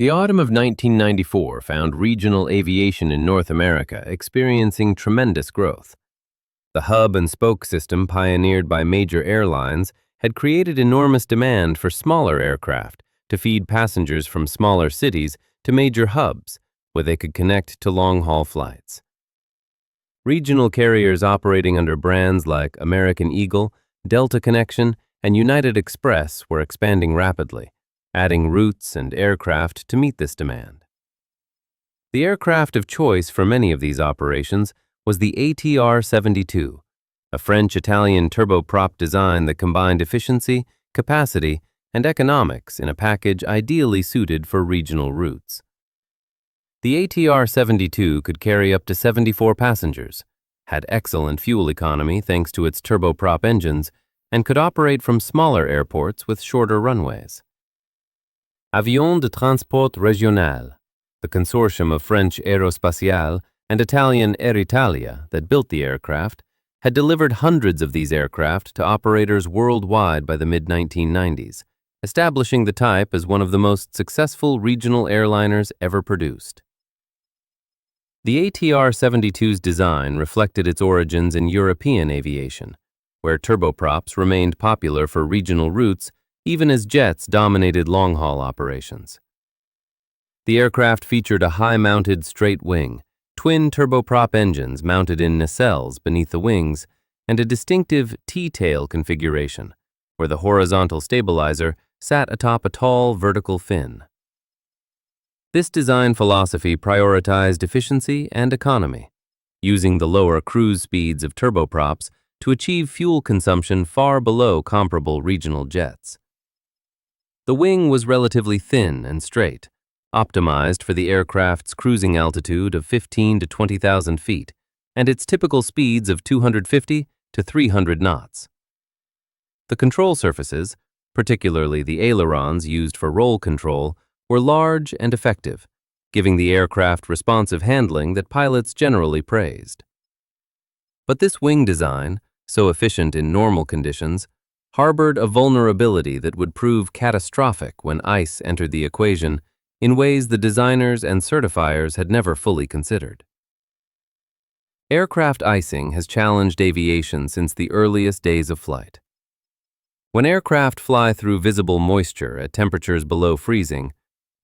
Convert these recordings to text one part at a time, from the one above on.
The autumn of 1994 found regional aviation in North America experiencing tremendous growth. The hub and spoke system pioneered by major airlines had created enormous demand for smaller aircraft to feed passengers from smaller cities to major hubs where they could connect to long-haul flights. Regional carriers operating under brands like American Eagle, Delta Connection, and United Express were expanding rapidly, adding routes and aircraft to meet this demand. The aircraft of choice for many of these operations was the ATR-72, a French-Italian turboprop design that combined efficiency, capacity, and economics in a package ideally suited for regional routes. The ATR-72 could carry up to 74 passengers, had excellent fuel economy thanks to its turboprop engines, and could operate from smaller airports with shorter runways. Avions de Transport Régional, the consortium of French Aerospatiale and Italian Air Italia that built the aircraft, had delivered hundreds of these aircraft to operators worldwide by the mid-1990s, establishing the type as one of the most successful regional airliners ever produced. The ATR-72's design reflected its origins in European aviation, where turboprops remained popular for regional routes even as jets dominated long-haul operations. The aircraft featured a high-mounted straight wing, twin turboprop engines mounted in nacelles beneath the wings, and a distinctive T-tail configuration, where the horizontal stabilizer sat atop a tall vertical fin. This design philosophy prioritized efficiency and economy, using the lower cruise speeds of turboprops to achieve fuel consumption far below comparable regional jets. The wing was relatively thin and straight, optimized for the aircraft's cruising altitude of 15 to 20,000 feet and its typical speeds of 250 to 300 knots. The control surfaces, particularly the ailerons used for roll control, were large and effective, giving the aircraft responsive handling that pilots generally praised. But this wing design, so efficient in normal conditions, harbored a vulnerability that would prove catastrophic when ice entered the equation in ways the designers and certifiers had never fully considered. Aircraft icing has challenged aviation since the earliest days of flight. When aircraft fly through visible moisture at temperatures below freezing,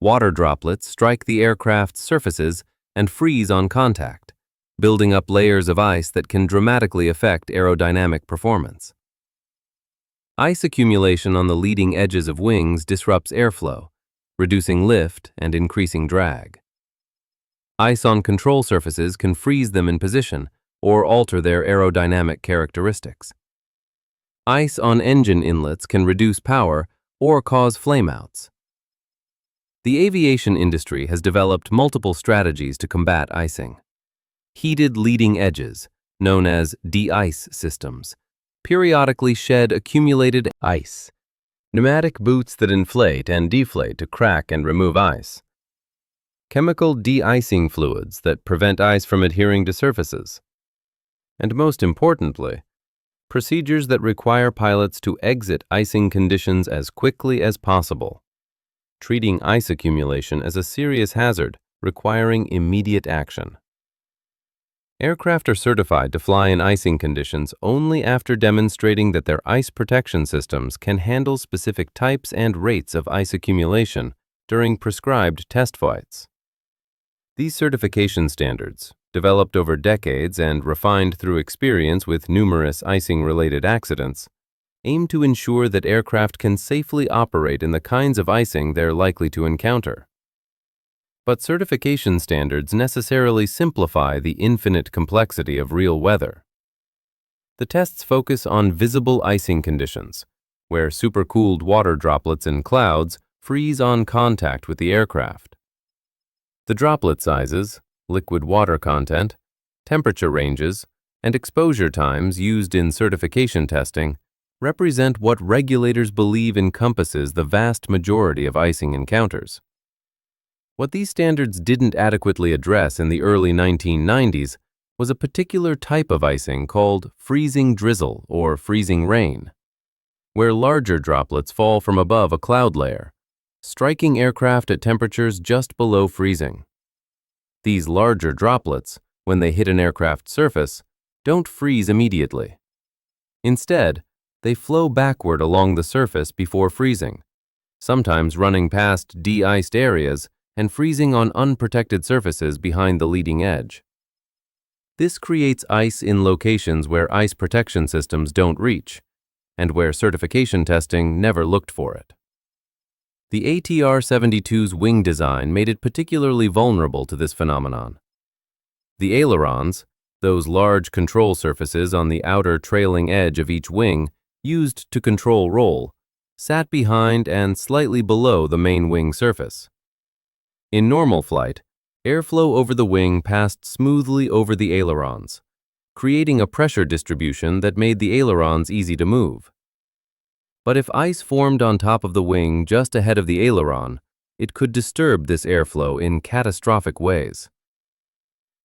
water droplets strike the aircraft's surfaces and freeze on contact, building up layers of ice that can dramatically affect aerodynamic performance. Ice accumulation on the leading edges of wings disrupts airflow, reducing lift and increasing drag. Ice on control surfaces can freeze them in position or alter their aerodynamic characteristics. Ice on engine inlets can reduce power or cause flameouts. The aviation industry has developed multiple strategies to combat icing. Heated leading edges, known as de-ice systems, periodically shed accumulated ice. Pneumatic boots that inflate and deflate to crack and remove ice. Chemical de-icing fluids that prevent ice from adhering to surfaces. And most importantly, procedures that require pilots to exit icing conditions as quickly as possible, treating ice accumulation as a serious hazard requiring immediate action. Aircraft are certified to fly in icing conditions only after demonstrating that their ice protection systems can handle specific types and rates of ice accumulation during prescribed test flights. These certification standards, developed over decades and refined through experience with numerous icing-related accidents, aim to ensure that aircraft can safely operate in the kinds of icing they're likely to encounter. But certification standards necessarily simplify the infinite complexity of real weather. The tests focus on visible icing conditions, where supercooled water droplets in clouds freeze on contact with the aircraft. The droplet sizes, liquid water content, temperature ranges, and exposure times used in certification testing represent what regulators believe encompasses the vast majority of icing encounters. What these standards didn't adequately address in the early 1990s was a particular type of icing called freezing drizzle or freezing rain, where larger droplets fall from above a cloud layer, striking aircraft at temperatures just below freezing. These larger droplets, when they hit an aircraft's surface, don't freeze immediately. Instead, they flow backward along the surface before freezing, sometimes running past de-iced areas and freezing on unprotected surfaces behind the leading edge. This creates ice in locations where ice protection systems don't reach, and where certification testing never looked for it. The ATR-72's wing design made it particularly vulnerable to this phenomenon. The ailerons, those large control surfaces on the outer trailing edge of each wing used to control roll, sat behind and slightly below the main wing surface. In normal flight, airflow over the wing passed smoothly over the ailerons, creating a pressure distribution that made the ailerons easy to move. But if ice formed on top of the wing just ahead of the aileron, it could disturb this airflow in catastrophic ways.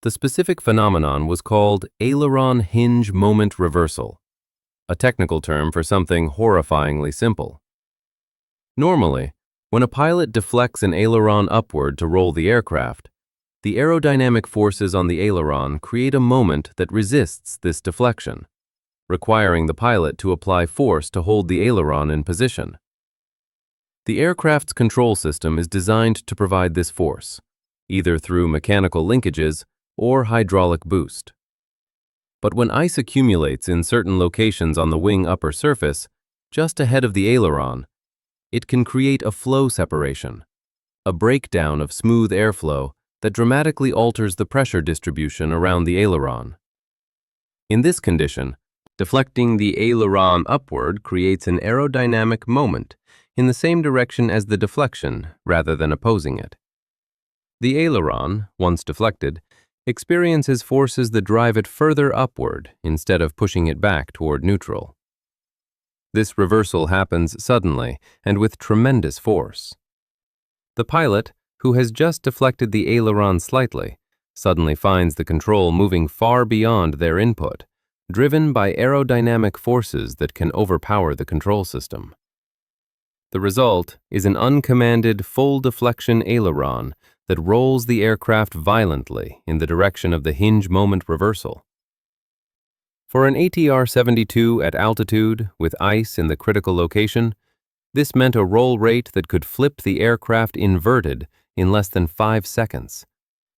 The specific phenomenon was called aileron hinge moment reversal, a technical term for something horrifyingly simple. Normally, when a pilot deflects an aileron upward to roll the aircraft, the aerodynamic forces on the aileron create a moment that resists this deflection, requiring the pilot to apply force to hold the aileron in position. The aircraft's control system is designed to provide this force, either through mechanical linkages or hydraulic boost. But when ice accumulates in certain locations on the wing upper surface, just ahead of the aileron, it can create a flow separation, a breakdown of smooth airflow that dramatically alters the pressure distribution around the aileron. In this condition, deflecting the aileron upward creates an aerodynamic moment in the same direction as the deflection rather than opposing it. The aileron, once deflected, experiences forces that drive it further upward instead of pushing it back toward neutral. This reversal happens suddenly and with tremendous force. The pilot, who has just deflected the aileron slightly, suddenly finds the control moving far beyond their input, driven by aerodynamic forces that can overpower the control system. The result is an uncommanded full deflection aileron that rolls the aircraft violently in the direction of the hinge moment reversal. For an ATR-72 at altitude with ice in the critical location, this meant a roll rate that could flip the aircraft inverted in less than 5 seconds,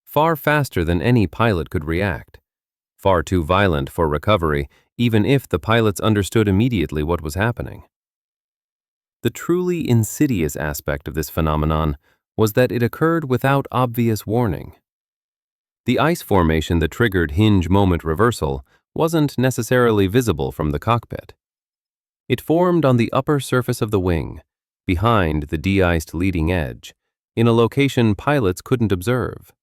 far faster than any pilot could react, far too violent for recovery even if the pilots understood immediately what was happening. The truly insidious aspect of this phenomenon was that it occurred without obvious warning. The ice formation that triggered hinge moment reversal wasn't necessarily visible from the cockpit. It formed on the upper surface of the wing, behind the de-iced leading edge, in a location pilots couldn't observe.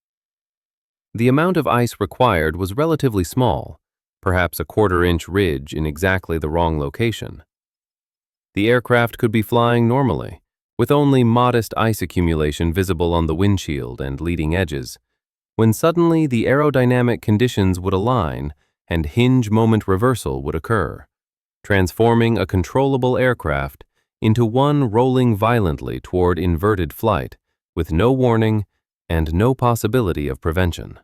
The amount of ice required was relatively small, perhaps a quarter-inch ridge in exactly the wrong location. The aircraft could be flying normally, with only modest ice accumulation visible on the windshield and leading edges, when suddenly the aerodynamic conditions would align and hinge moment reversal would occur, transforming a controllable aircraft into one rolling violently toward inverted flight, with no warning and no possibility of prevention.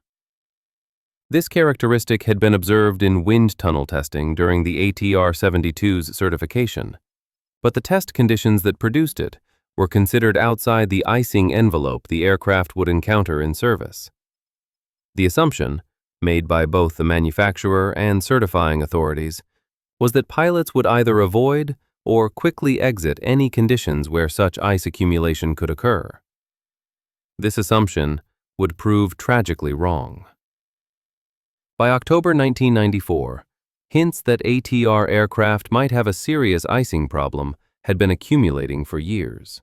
This characteristic had been observed in wind tunnel testing during the ATR-72's certification, but the test conditions that produced it were considered outside the icing envelope the aircraft would encounter in service. The assumption, made by both the manufacturer and certifying authorities, was that pilots would either avoid or quickly exit any conditions where such ice accumulation could occur. This assumption would prove tragically wrong. By October 1994, hints that ATR aircraft might have a serious icing problem had been accumulating for years.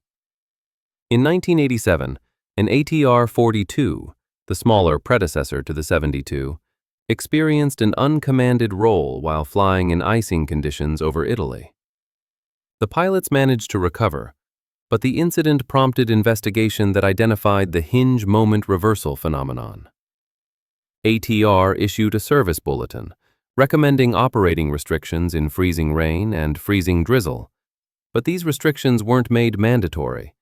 In 1987, an ATR-42, the smaller predecessor to the 72, experienced an uncommanded roll while flying in icing conditions over Italy. The pilots managed to recover, but the incident prompted investigation that identified the hinge moment reversal phenomenon. ATR issued a service bulletin recommending operating restrictions in freezing rain and freezing drizzle, but these restrictions weren't made mandatory,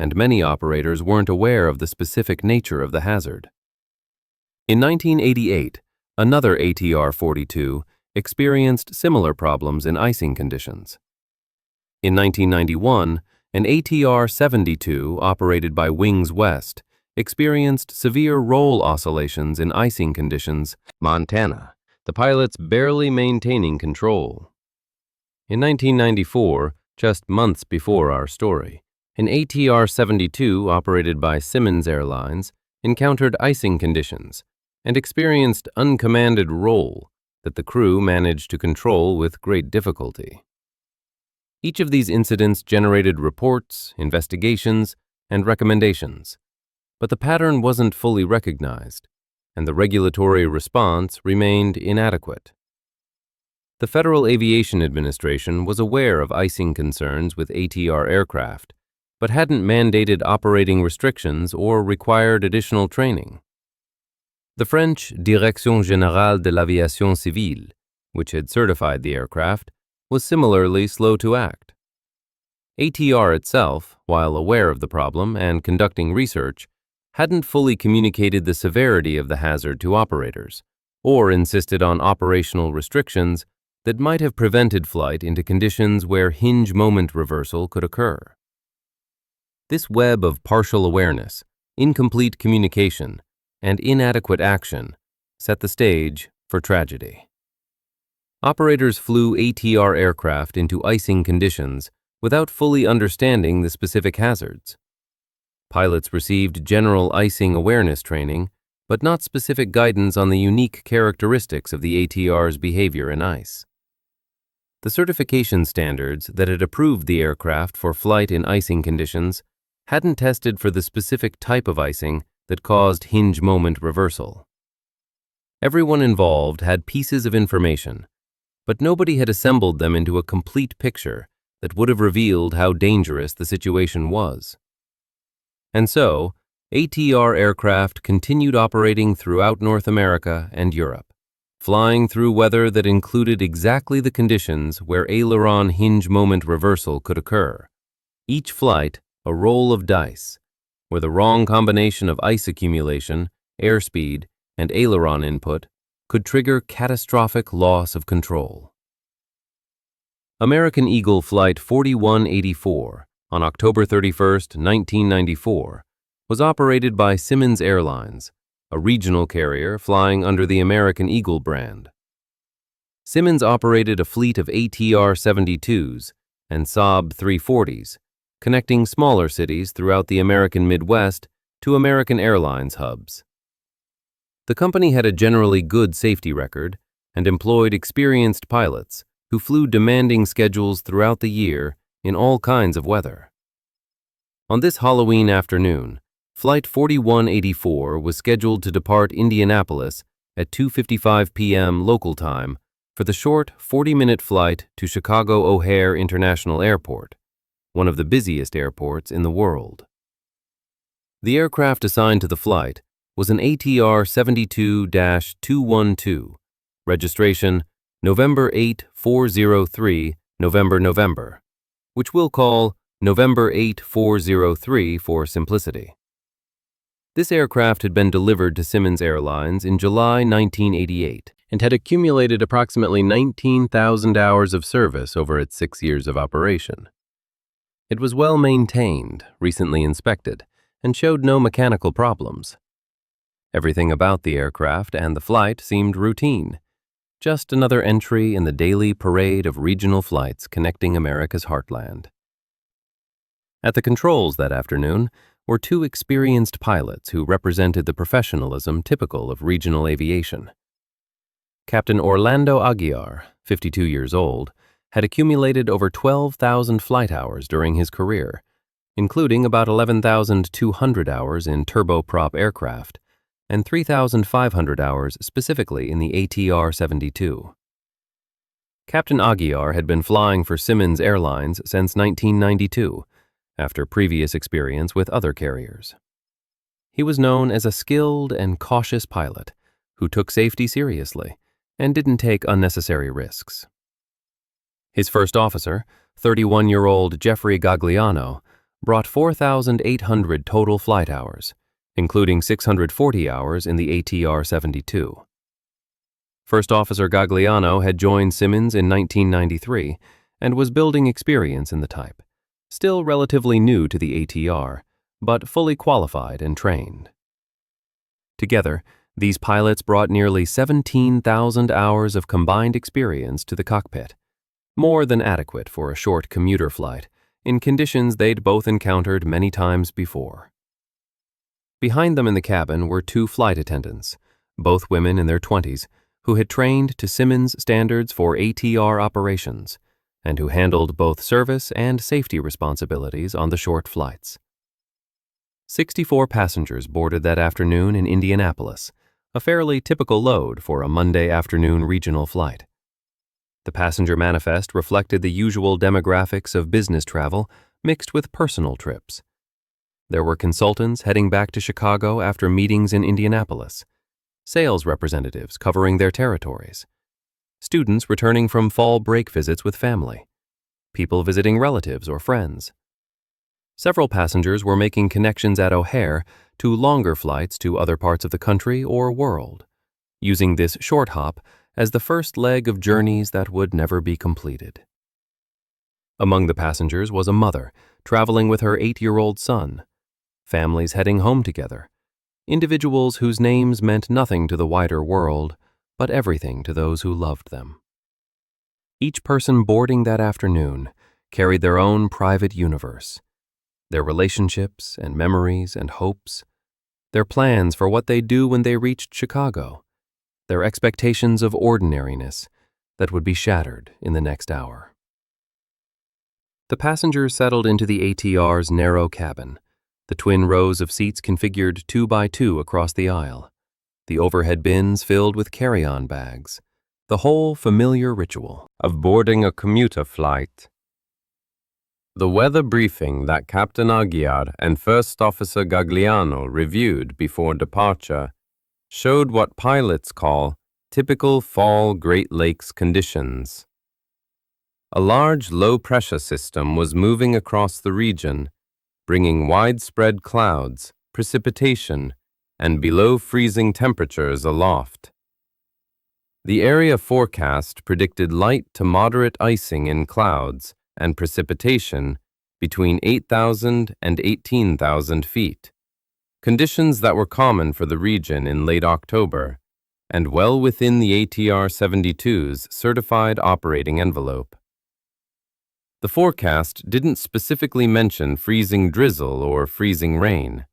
and many operators weren't aware of the specific nature of the hazard. In 1988, another ATR-42 experienced similar problems in icing conditions. In 1991, an ATR-72 operated by Wings West experienced severe roll oscillations in icing conditions, Montana, the pilots barely maintaining control. In 1994, just months before our story, an ATR-72 operated by Simmons Airlines encountered icing conditions and experienced uncommanded roll that the crew managed to control with great difficulty. Each of these incidents generated reports, investigations, and recommendations, but the pattern wasn't fully recognized, and the regulatory response remained inadequate. The Federal Aviation Administration was aware of icing concerns with ATR aircraft, but hadn't mandated operating restrictions or required additional training. The French Direction Générale de l'Aviation Civile, which had certified the aircraft, was similarly slow to act. ATR itself, while aware of the problem and conducting research, hadn't fully communicated the severity of the hazard to operators, or insisted on operational restrictions that might have prevented flight into conditions where hinge moment reversal could occur. This web of partial awareness, incomplete communication, and inadequate action set the stage for tragedy. Operators flew ATR aircraft into icing conditions without fully understanding the specific hazards. Pilots received general icing awareness training, but not specific guidance on the unique characteristics of the ATR's behavior in ice. The certification standards that had approved the aircraft for flight in icing conditions hadn't tested for the specific type of icing that caused hinge moment reversal. Everyone involved had pieces of information, but nobody had assembled them into a complete picture that would have revealed how dangerous the situation was. And so, ATR aircraft continued operating throughout North America and Europe, flying through weather that included exactly the conditions where aileron hinge moment reversal could occur. Each flight a roll of dice, where the wrong combination of ice accumulation, airspeed, and aileron input could trigger catastrophic loss of control. American Eagle Flight 4184 on October 31, 1994, was operated by Simmons Airlines, a regional carrier flying under the American Eagle brand. Simmons operated a fleet of ATR-72s and Saab 340s, connecting smaller cities throughout the American Midwest to American Airlines hubs. The company had a generally good safety record and employed experienced pilots who flew demanding schedules throughout the year in all kinds of weather. On this Halloween afternoon, Flight 4184 was scheduled to depart Indianapolis at 2:55 p.m. local time for the short 40-minute flight to Chicago O'Hare International Airport, one of the busiest airports in the world. The aircraft assigned to the flight was an ATR 72-212, registration November 8403, November, which we'll call November 8403 for simplicity. This aircraft had been delivered to Simmons Airlines in July 1988 and had accumulated approximately 19,000 hours of service over its 6 years of operation. It was well maintained, recently inspected, and showed no mechanical problems. Everything about the aircraft and the flight seemed routine, just another entry in the daily parade of regional flights connecting America's heartland. At the controls that afternoon were two experienced pilots who represented the professionalism typical of regional aviation. Captain Orlando Aguiar, 52 years old, had accumulated over 12,000 flight hours during his career, including about 11,200 hours in turboprop aircraft and 3,500 hours specifically in the ATR-72. Captain Aguiar had been flying for Simmons Airlines since 1992, after previous experience with other carriers. He was known as a skilled and cautious pilot who took safety seriously and didn't take unnecessary risks. His first officer, 31-year-old Jeffrey Gagliano, brought 4,800 total flight hours, including 640 hours in the ATR-72. First Officer Gagliano had joined Simmons in 1993 and was building experience in the type, still relatively new to the ATR, but fully qualified and trained. Together, these pilots brought nearly 17,000 hours of combined experience to the cockpit, more than adequate for a short commuter flight in conditions they'd both encountered many times before. Behind them in the cabin were two flight attendants, both women in their 20s, who had trained to Simmons standards for ATR operations and who handled both service and safety responsibilities on the short flights. 64 passengers boarded that afternoon in Indianapolis, a fairly typical load for a Monday afternoon regional flight. The passenger manifest reflected the usual demographics of business travel mixed with personal trips. There were consultants heading back to Chicago after meetings in Indianapolis, sales representatives covering their territories, students returning from fall break visits with family, people visiting relatives or friends. Several passengers were making connections at O'Hare to longer flights to other parts of the country or world, using this short hop as the first leg of journeys that would never be completed. Among the passengers was a mother traveling with her 8-year-old son, families heading home together, individuals whose names meant nothing to the wider world, but everything to those who loved them. Each person boarding that afternoon carried their own private universe, their relationships and memories and hopes, their plans for what they'd do when they reached Chicago, their expectations of ordinariness that would be shattered in the next hour. The passengers settled into the ATR's narrow cabin, the twin rows of seats configured 2 by 2 across the aisle, the overhead bins filled with carry-on bags, the whole familiar ritual of boarding a commuter flight. The weather briefing that Captain Aguiar and First Officer Gagliano reviewed before departure showed what pilots call typical fall Great Lakes conditions. A large low-pressure system was moving across the region, bringing widespread clouds, precipitation, and below-freezing temperatures aloft. The area forecast predicted light to moderate icing in clouds and precipitation between 8,000 and 18,000 feet, conditions that were common for the region in late October and well within the ATR-72's certified operating envelope. The forecast didn't specifically mention freezing drizzle or freezing rain,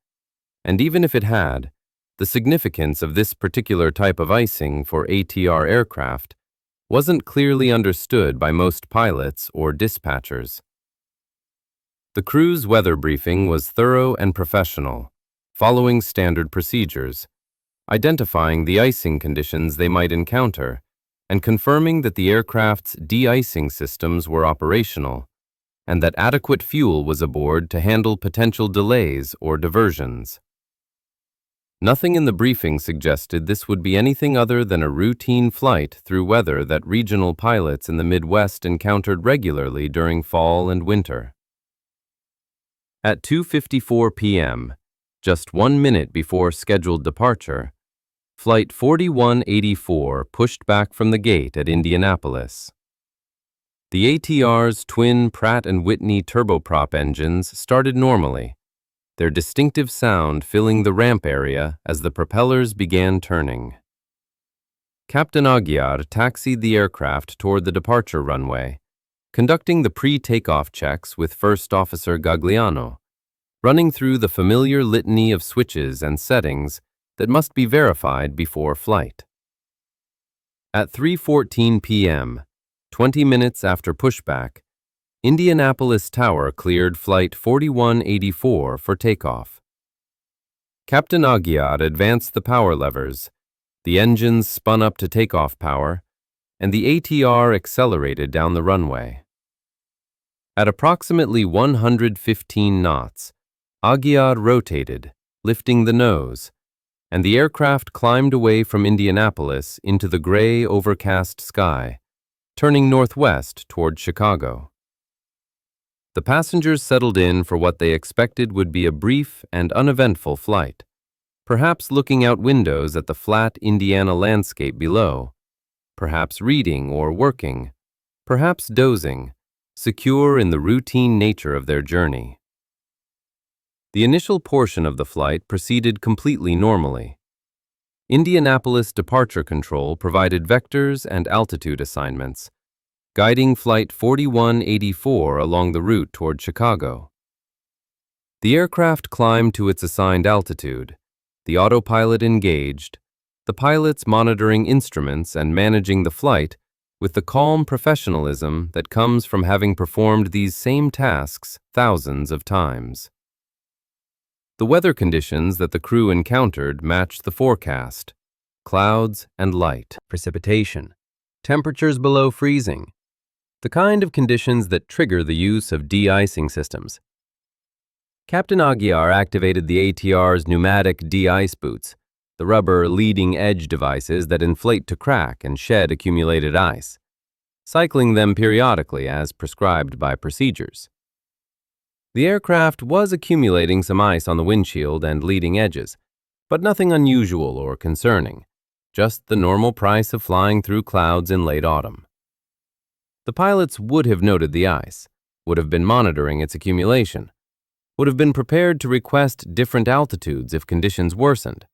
and even if it had, the significance of this particular type of icing for ATR aircraft wasn't clearly understood by most pilots or dispatchers. The crew's weather briefing was thorough and professional, following standard procedures, identifying the icing conditions they might encounter, and confirming that the aircraft's de-icing systems were operational, and that adequate fuel was aboard to handle potential delays or diversions. Nothing in the briefing suggested this would be anything other than a routine flight through weather that regional pilots in the Midwest encountered regularly during fall and winter. At 2:54 p.m., just 1 minute before scheduled departure, Flight 4184 pushed back from the gate at Indianapolis. The ATR's twin Pratt & Whitney turboprop engines started normally, their distinctive sound filling the ramp area as the propellers began turning. Captain Aguiar taxied the aircraft toward the departure runway, conducting the pre-takeoff checks with First Officer Gagliano, running through the familiar litany of switches and settings that must be verified before flight. At 3:14 p.m., 20 minutes after pushback, Indianapolis Tower cleared Flight 4184 for takeoff. Captain Aguiar advanced the power levers, the engines spun up to takeoff power, and the ATR accelerated down the runway. At approximately 115 knots, Aguiar rotated, lifting the nose, and the aircraft climbed away from Indianapolis into the gray, overcast sky, turning northwest toward Chicago. The passengers settled in for what they expected would be a brief and uneventful flight, perhaps looking out windows at the flat Indiana landscape below, perhaps reading or working, perhaps dozing, secure in the routine nature of their journey. The initial portion of the flight proceeded completely normally. Indianapolis Departure Control provided vectors and altitude assignments, guiding Flight 4184 along the route toward Chicago. The aircraft climbed to its assigned altitude, the autopilot engaged, the pilots monitoring instruments and managing the flight with the calm professionalism that comes from having performed these same tasks thousands of times. The weather conditions that the crew encountered matched the forecast: clouds and light, precipitation, temperatures below freezing, the kind of conditions that trigger the use of de-icing systems. Captain Aguiar activated the ATR's pneumatic de-ice boots, the rubber leading-edge devices that inflate to crack and shed accumulated ice, cycling them periodically as prescribed by procedures. The aircraft was accumulating some ice on the windshield and leading edges, but nothing unusual or concerning, just the normal price of flying through clouds in late autumn. The pilots would have noted the ice, would have been monitoring its accumulation, would have been prepared to request different altitudes if conditions worsened.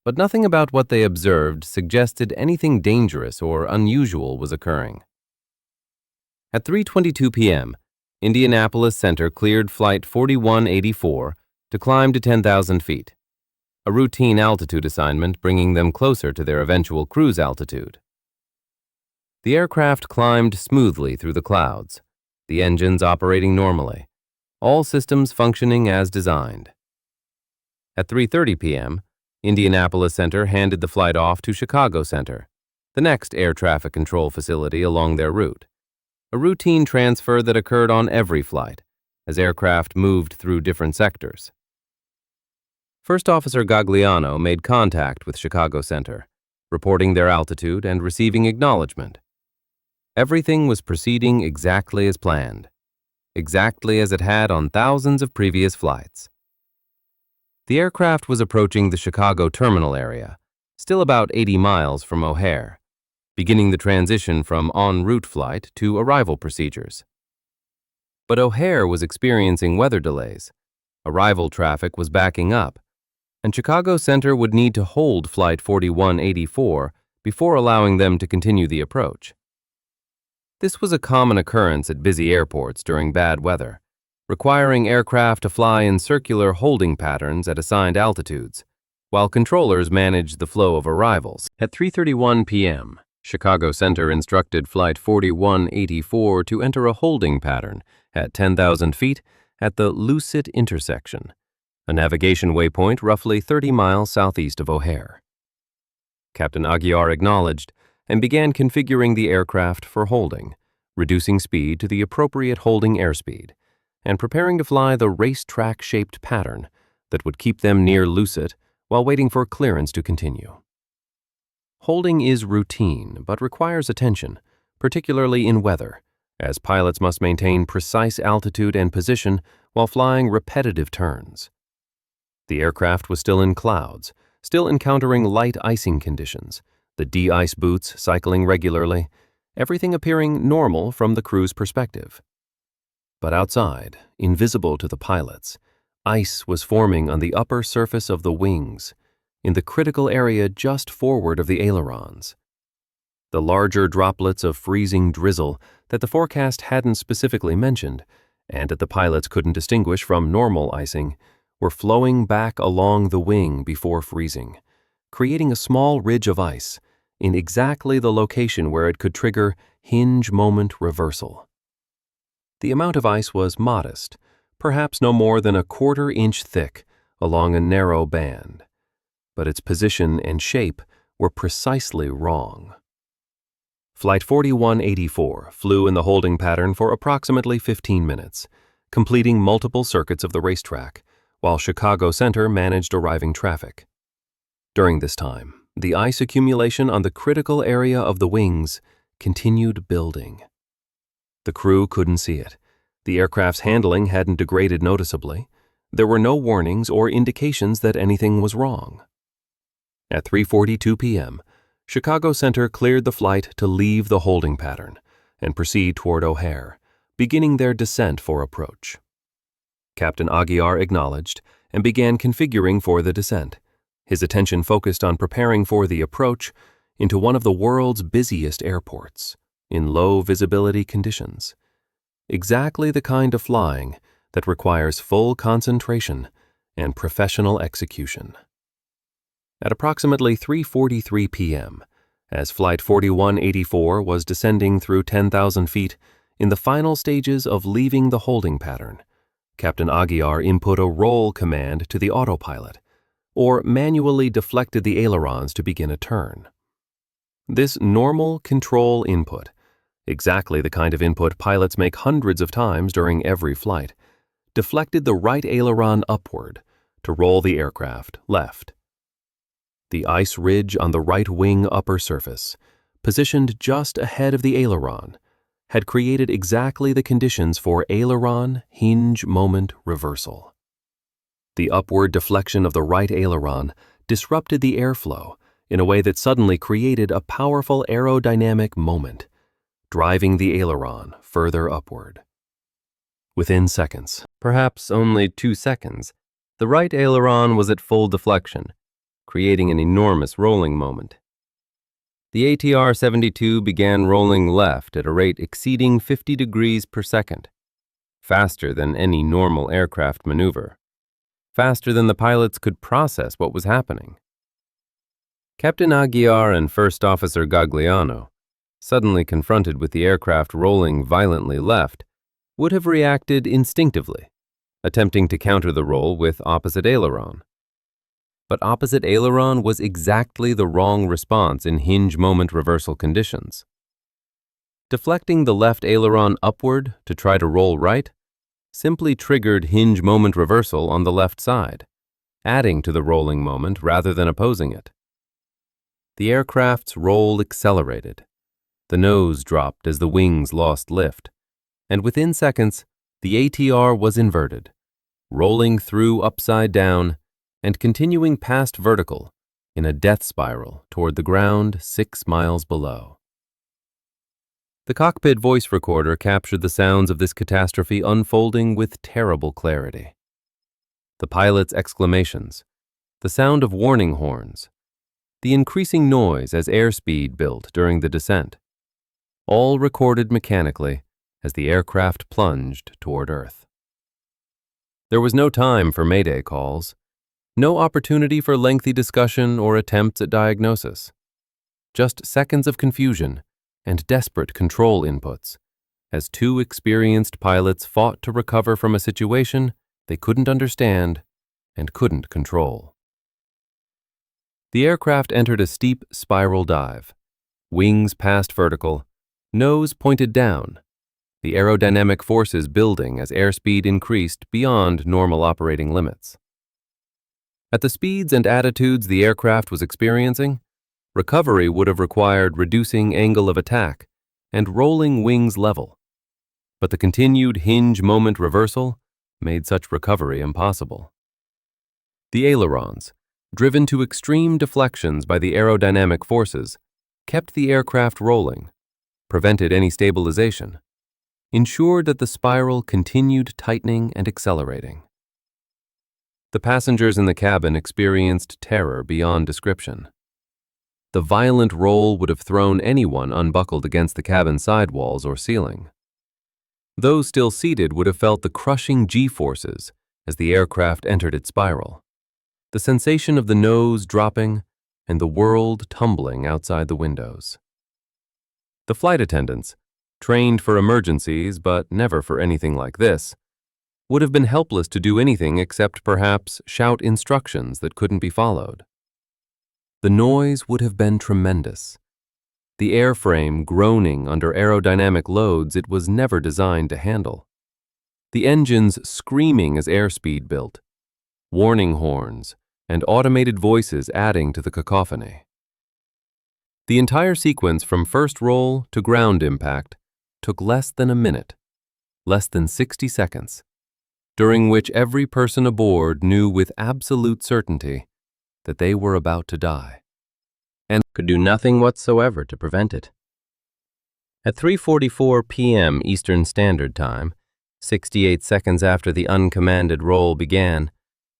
But nothing about what they observed suggested anything dangerous or unusual was occurring. At 3:22 p.m., Indianapolis Center cleared Flight 4184 to climb to 10,000 feet, a routine altitude assignment bringing them closer to their eventual cruise altitude. The aircraft climbed smoothly through the clouds, the engines operating normally, all systems functioning as designed. At 3:30 p.m., Indianapolis Center handed the flight off to Chicago Center, the next air traffic control facility along their route, a routine transfer that occurred on every flight as aircraft moved through different sectors. First Officer Gagliano made contact with Chicago Center, reporting their altitude and receiving acknowledgement. Everything was proceeding exactly as planned, exactly as it had on thousands of previous flights. The aircraft was approaching the Chicago terminal area, still about 80 miles from O'Hare, beginning the transition from en route flight to arrival procedures. But O'Hare was experiencing weather delays, arrival traffic was backing up, and Chicago Center would need to hold Flight 4184 before allowing them to continue the approach. This was a common occurrence at busy airports during bad weather, requiring aircraft to fly in circular holding patterns at assigned altitudes, while controllers managed the flow of arrivals. At 3:31 p.m., Chicago Center instructed Flight 4184 to enter a holding pattern at 10,000 feet at the Lucet intersection, a navigation waypoint roughly 30 miles southeast of O'Hare. Captain Aguiar acknowledged and began configuring the aircraft for holding, reducing speed to the appropriate holding airspeed, and preparing to fly the racetrack-shaped pattern that would keep them near Lucet while waiting for clearance to continue. Holding is routine but requires attention, particularly in weather, as pilots must maintain precise altitude and position while flying repetitive turns. The aircraft was still in clouds, still encountering light icing conditions, the de-ice boots cycling regularly, everything appearing normal from the crew's perspective. But outside, invisible to the pilots, ice was forming on the upper surface of the wings, in the critical area just forward of the ailerons. The larger droplets of freezing drizzle that the forecast hadn't specifically mentioned, and that the pilots couldn't distinguish from normal icing, were flowing back along the wing before freezing, creating a small ridge of ice in exactly the location where it could trigger hinge moment reversal. The amount of ice was modest, perhaps no more than a quarter-inch thick along a narrow band, but its position and shape were precisely wrong. Flight 4184 flew in the holding pattern for approximately 15 minutes, completing multiple circuits of the racetrack, while Chicago Center managed arriving traffic. During this time, the ice accumulation on the critical area of the wings continued building. The crew couldn't see it, The aircraft's handling hadn't degraded noticeably. There were no warnings or indications that anything was wrong. At 3:42 p.m., Chicago Center cleared the flight to leave the holding pattern and proceed toward O'Hare, beginning their descent for approach. Captain Aguiar acknowledged and began configuring for the descent, his attention focused on preparing for the approach into one of the world's busiest airports, in low visibility conditions. Exactly the kind of flying that requires full concentration and professional execution. At approximately 3:43 p.m., as Flight 4184 was descending through 10,000 feet in the final stages of leaving the holding pattern, Captain Aguiar input a roll command to the autopilot, or manually deflected the ailerons to begin a turn. This normal control input, exactly the kind of input pilots make hundreds of times during every flight, deflected the right aileron upward to roll the aircraft left. The ice ridge on the right wing upper surface, positioned just ahead of the aileron, had created exactly the conditions for aileron hinge moment reversal. The upward deflection of the right aileron disrupted the airflow in a way that suddenly created a powerful aerodynamic moment, driving the aileron further upward. Within seconds, perhaps only 2 seconds, the right aileron was at full deflection, creating an enormous rolling moment. The ATR-72 began rolling left at a rate exceeding 50 degrees per second, faster than any normal aircraft maneuver, faster than the pilots could process what was happening. Captain Aguiar and First Officer Gagliano, suddenly confronted with the aircraft rolling violently left, would have reacted instinctively, attempting to counter the roll with opposite aileron. But opposite aileron was exactly the wrong response in hinge moment reversal conditions. Deflecting the left aileron upward to try to roll right simply triggered hinge moment reversal on the left side, adding to the rolling moment rather than opposing it. The aircraft's roll accelerated. The nose dropped as the wings lost lift, and within seconds, the ATR was inverted, rolling through upside down and continuing past vertical in a death spiral toward the ground 6 miles below. The cockpit voice recorder captured the sounds of this catastrophe unfolding with terrible clarity. The pilot's exclamations, the sound of warning horns, the increasing noise as airspeed built during the descent, all recorded mechanically as the aircraft plunged toward Earth. There was no time for Mayday calls, no opportunity for lengthy discussion or attempts at diagnosis. Just seconds of confusion and desperate control inputs, as 2 experienced pilots fought to recover from a situation they couldn't understand and couldn't control. The aircraft entered a steep spiral dive, wings past vertical, nose pointed down, the aerodynamic forces building as airspeed increased beyond normal operating limits. At the speeds and attitudes the aircraft was experiencing, recovery would have required reducing angle of attack and rolling wings level, but the continued hinge moment reversal made such recovery impossible. The ailerons, driven to extreme deflections by the aerodynamic forces, kept the aircraft rolling, prevented any stabilization, ensured that the spiral continued tightening and accelerating. The passengers in the cabin experienced terror beyond description. The violent roll would have thrown anyone unbuckled against the cabin sidewalls or ceiling. Those still seated would have felt the crushing G-forces as the aircraft entered its spiral, the sensation of the nose dropping and the world tumbling outside the windows. The flight attendants, trained for emergencies but never for anything like this, would have been helpless to do anything except perhaps shout instructions that couldn't be followed. The noise would have been tremendous. The airframe groaning under aerodynamic loads it was never designed to handle. The engines screaming as airspeed built, warning horns and automated voices adding to the cacophony. The entire sequence from first roll to ground impact took less than a minute, less than 60 seconds, during which every person aboard knew with absolute certainty that they were about to die, and could do nothing whatsoever to prevent it. At 3:44 p.m. Eastern Standard Time, 68 seconds after the uncommanded roll began,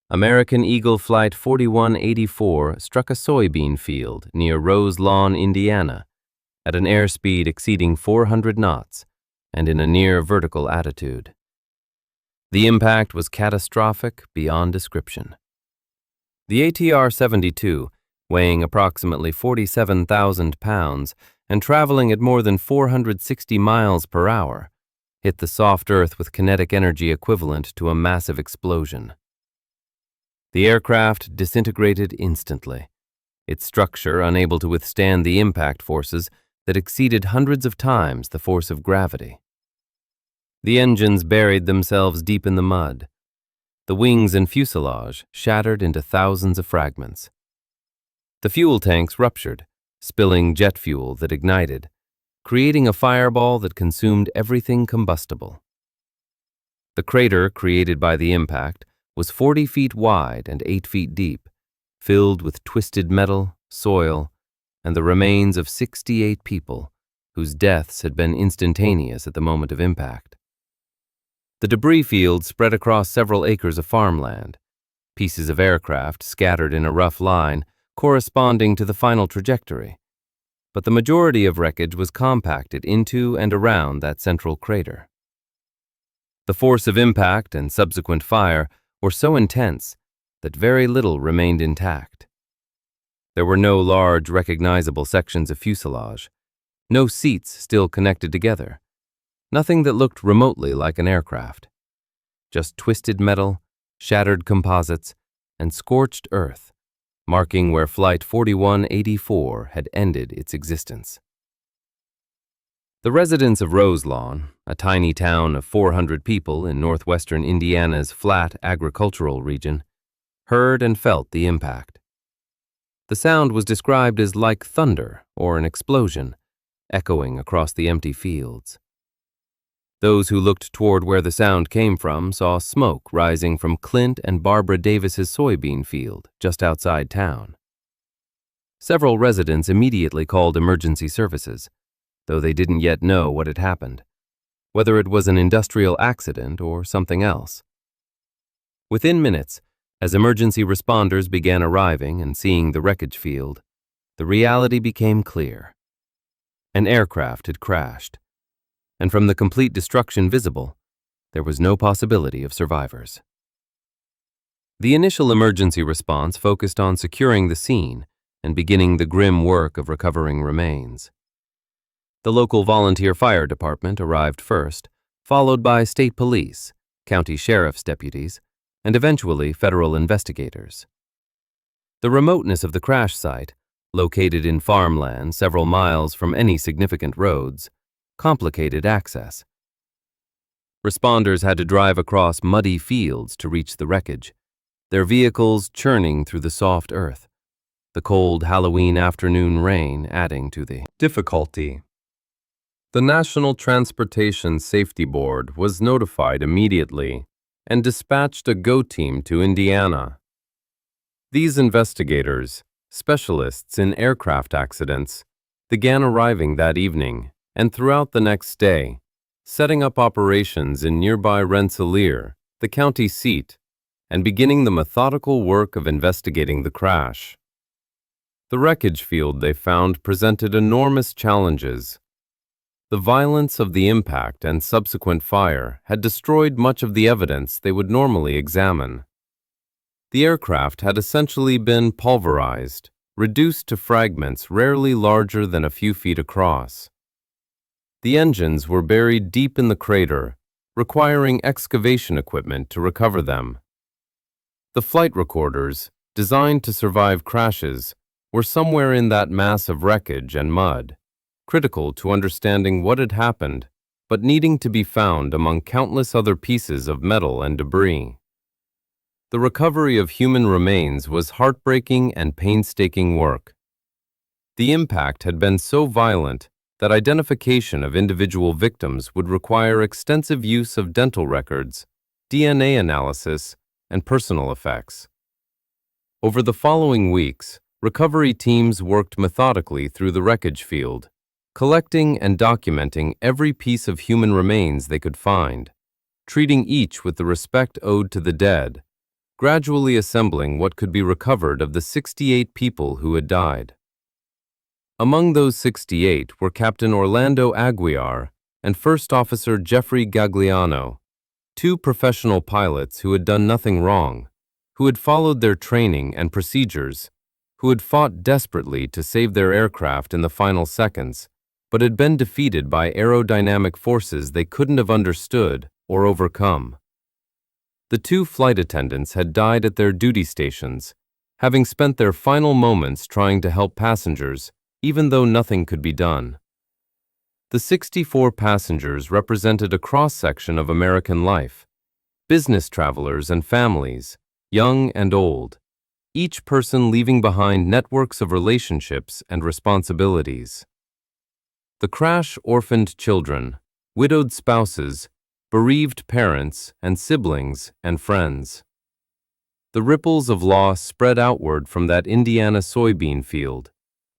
American Eagle Flight 4184 struck a soybean field near Roselawn, Indiana, at an airspeed exceeding 400 knots and in a near vertical attitude. The impact was catastrophic beyond description. The ATR-72, weighing approximately 47,000 pounds and traveling at more than 460 miles per hour, hit the soft earth with kinetic energy equivalent to a massive explosion. The aircraft disintegrated instantly, its structure unable to withstand the impact forces that exceeded hundreds of times the force of gravity. The engines buried themselves deep in the mud. The wings and fuselage shattered into thousands of fragments. The fuel tanks ruptured, spilling jet fuel that ignited, creating a fireball that consumed everything combustible. The crater created by the impact was 40 feet wide and 8 feet deep, filled with twisted metal, soil, and the remains of 68 people whose deaths had been instantaneous at the moment of impact. The debris field spread across several acres of farmland, pieces of aircraft scattered in a rough line corresponding to the final trajectory, but the majority of wreckage was compacted into and around that central crater. The force of impact and subsequent fire were so intense that very little remained intact. There were no large recognizable sections of fuselage, no seats still connected together, nothing that looked remotely like an aircraft. Just twisted metal, shattered composites, and scorched earth, marking where Flight 4184 had ended its existence. The residents of Roselawn, a tiny town of 400 people in northwestern Indiana's flat agricultural region, heard and felt the impact. The sound was described as like thunder or an explosion, echoing across the empty fields. Those who looked toward where the sound came from saw smoke rising from Clint and Barbara Davis's soybean field just outside town. Several residents immediately called emergency services, though they didn't yet know what had happened, whether it was an industrial accident or something else. Within minutes, as emergency responders began arriving and seeing the wreckage field, the reality became clear. An aircraft had crashed, and from the complete destruction visible, there was no possibility of survivors. The initial emergency response focused on securing the scene and beginning the grim work of recovering remains. The local volunteer fire department arrived first, followed by state police, county sheriff's deputies, and eventually federal investigators. The remoteness of the crash site, located in farmland several miles from any significant roads, complicated access. Responders had to drive across muddy fields to reach the wreckage, their vehicles churning through the soft earth, the cold Halloween afternoon rain adding to the difficulty. The National Transportation Safety Board was notified immediately and dispatched a GO team to Indiana. These investigators, specialists in aircraft accidents, began arriving that evening and throughout the next day, setting up operations in nearby Rensselaer, the county seat, and beginning the methodical work of investigating the crash. The wreckage field they found presented enormous challenges. The violence of the impact and subsequent fire had destroyed much of the evidence they would normally examine. The aircraft had essentially been pulverized, reduced to fragments rarely larger than a few feet across. The engines were buried deep in the crater, requiring excavation equipment to recover them. The flight recorders, designed to survive crashes, were somewhere in that mass of wreckage and mud, critical to understanding what had happened, but needing to be found among countless other pieces of metal and debris. The recovery of human remains was heartbreaking and painstaking work. The impact had been so violent that identification of individual victims would require extensive use of dental records, DNA analysis, and personal effects. Over the following weeks, recovery teams worked methodically through the wreckage field, collecting and documenting every piece of human remains they could find, treating each with the respect owed to the dead, gradually assembling what could be recovered of the 68 people who had died. Among those 68 were Captain Orlando Aguiar and First Officer Jeffrey Gagliano, two professional pilots who had done nothing wrong, who had followed their training and procedures, who had fought desperately to save their aircraft in the final seconds, but had been defeated by aerodynamic forces they couldn't have understood or overcome. The two flight attendants had died at their duty stations, having spent their final moments trying to help passengers, even though nothing could be done. The 64 passengers represented a cross-section of American life, business travelers and families, young and old, each person leaving behind networks of relationships and responsibilities. The crash orphaned children, widowed spouses, bereaved parents and siblings and friends. The ripples of loss spread outward from that Indiana soybean field,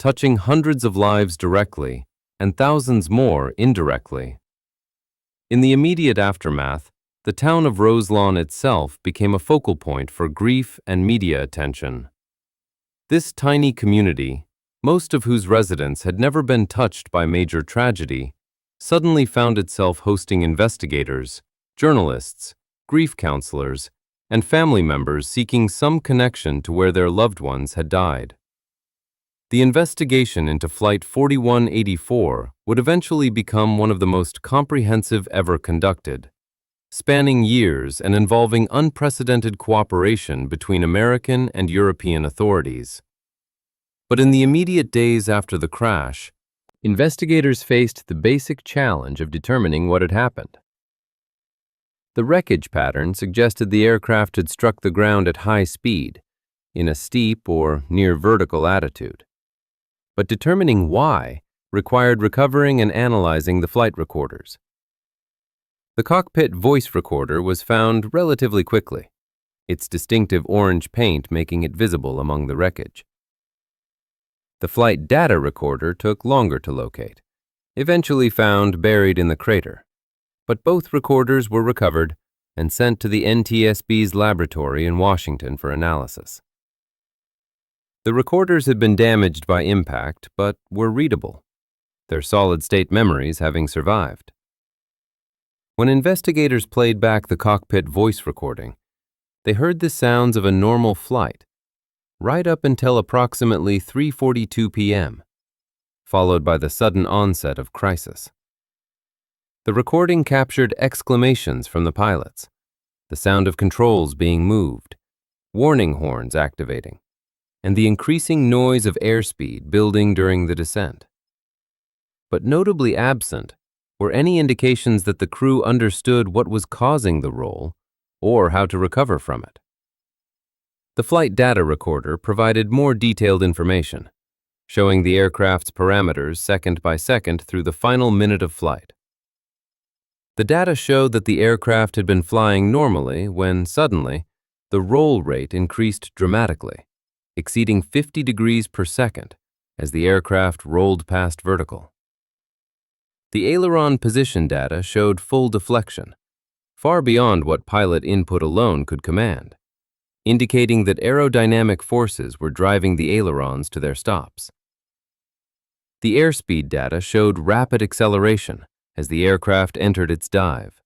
touching hundreds of lives directly and thousands more indirectly. In the immediate aftermath, the town of Roselawn itself became a focal point for grief and media attention. This tiny community, most of whose residents had never been touched by major tragedy, suddenly found itself hosting investigators, journalists, grief counselors, and family members seeking some connection to where their loved ones had died. The investigation into Flight 4184 would eventually become one of the most comprehensive ever conducted, spanning years and involving unprecedented cooperation between American and European authorities. But in the immediate days after the crash, investigators faced the basic challenge of determining what had happened. The wreckage pattern suggested the aircraft had struck the ground at high speed, in a steep or near vertical attitude. But determining why required recovering and analyzing the flight recorders. The cockpit voice recorder was found relatively quickly, its distinctive orange paint making it visible among the wreckage. The flight data recorder took longer to locate, eventually found buried in the crater, but both recorders were recovered and sent to the NTSB's laboratory in Washington for analysis. The recorders had been damaged by impact, but were readable, their solid-state memories having survived. When investigators played back the cockpit voice recording, they heard the sounds of a normal flight, right up until approximately 3:42 p.m., followed by the sudden onset of crisis. The recording captured exclamations from the pilots, the sound of controls being moved, warning horns activating, and the increasing noise of airspeed building during the descent. But notably absent were any indications that the crew understood what was causing the roll or how to recover from it. The flight data recorder provided more detailed information, showing the aircraft's parameters second by second through the final minute of flight. The data showed that the aircraft had been flying normally when, suddenly, the roll rate increased dramatically, exceeding 50 degrees per second as the aircraft rolled past vertical. The aileron position data showed full deflection, far beyond what pilot input alone could command, indicating that aerodynamic forces were driving the ailerons to their stops. The airspeed data showed rapid acceleration as the aircraft entered its dive,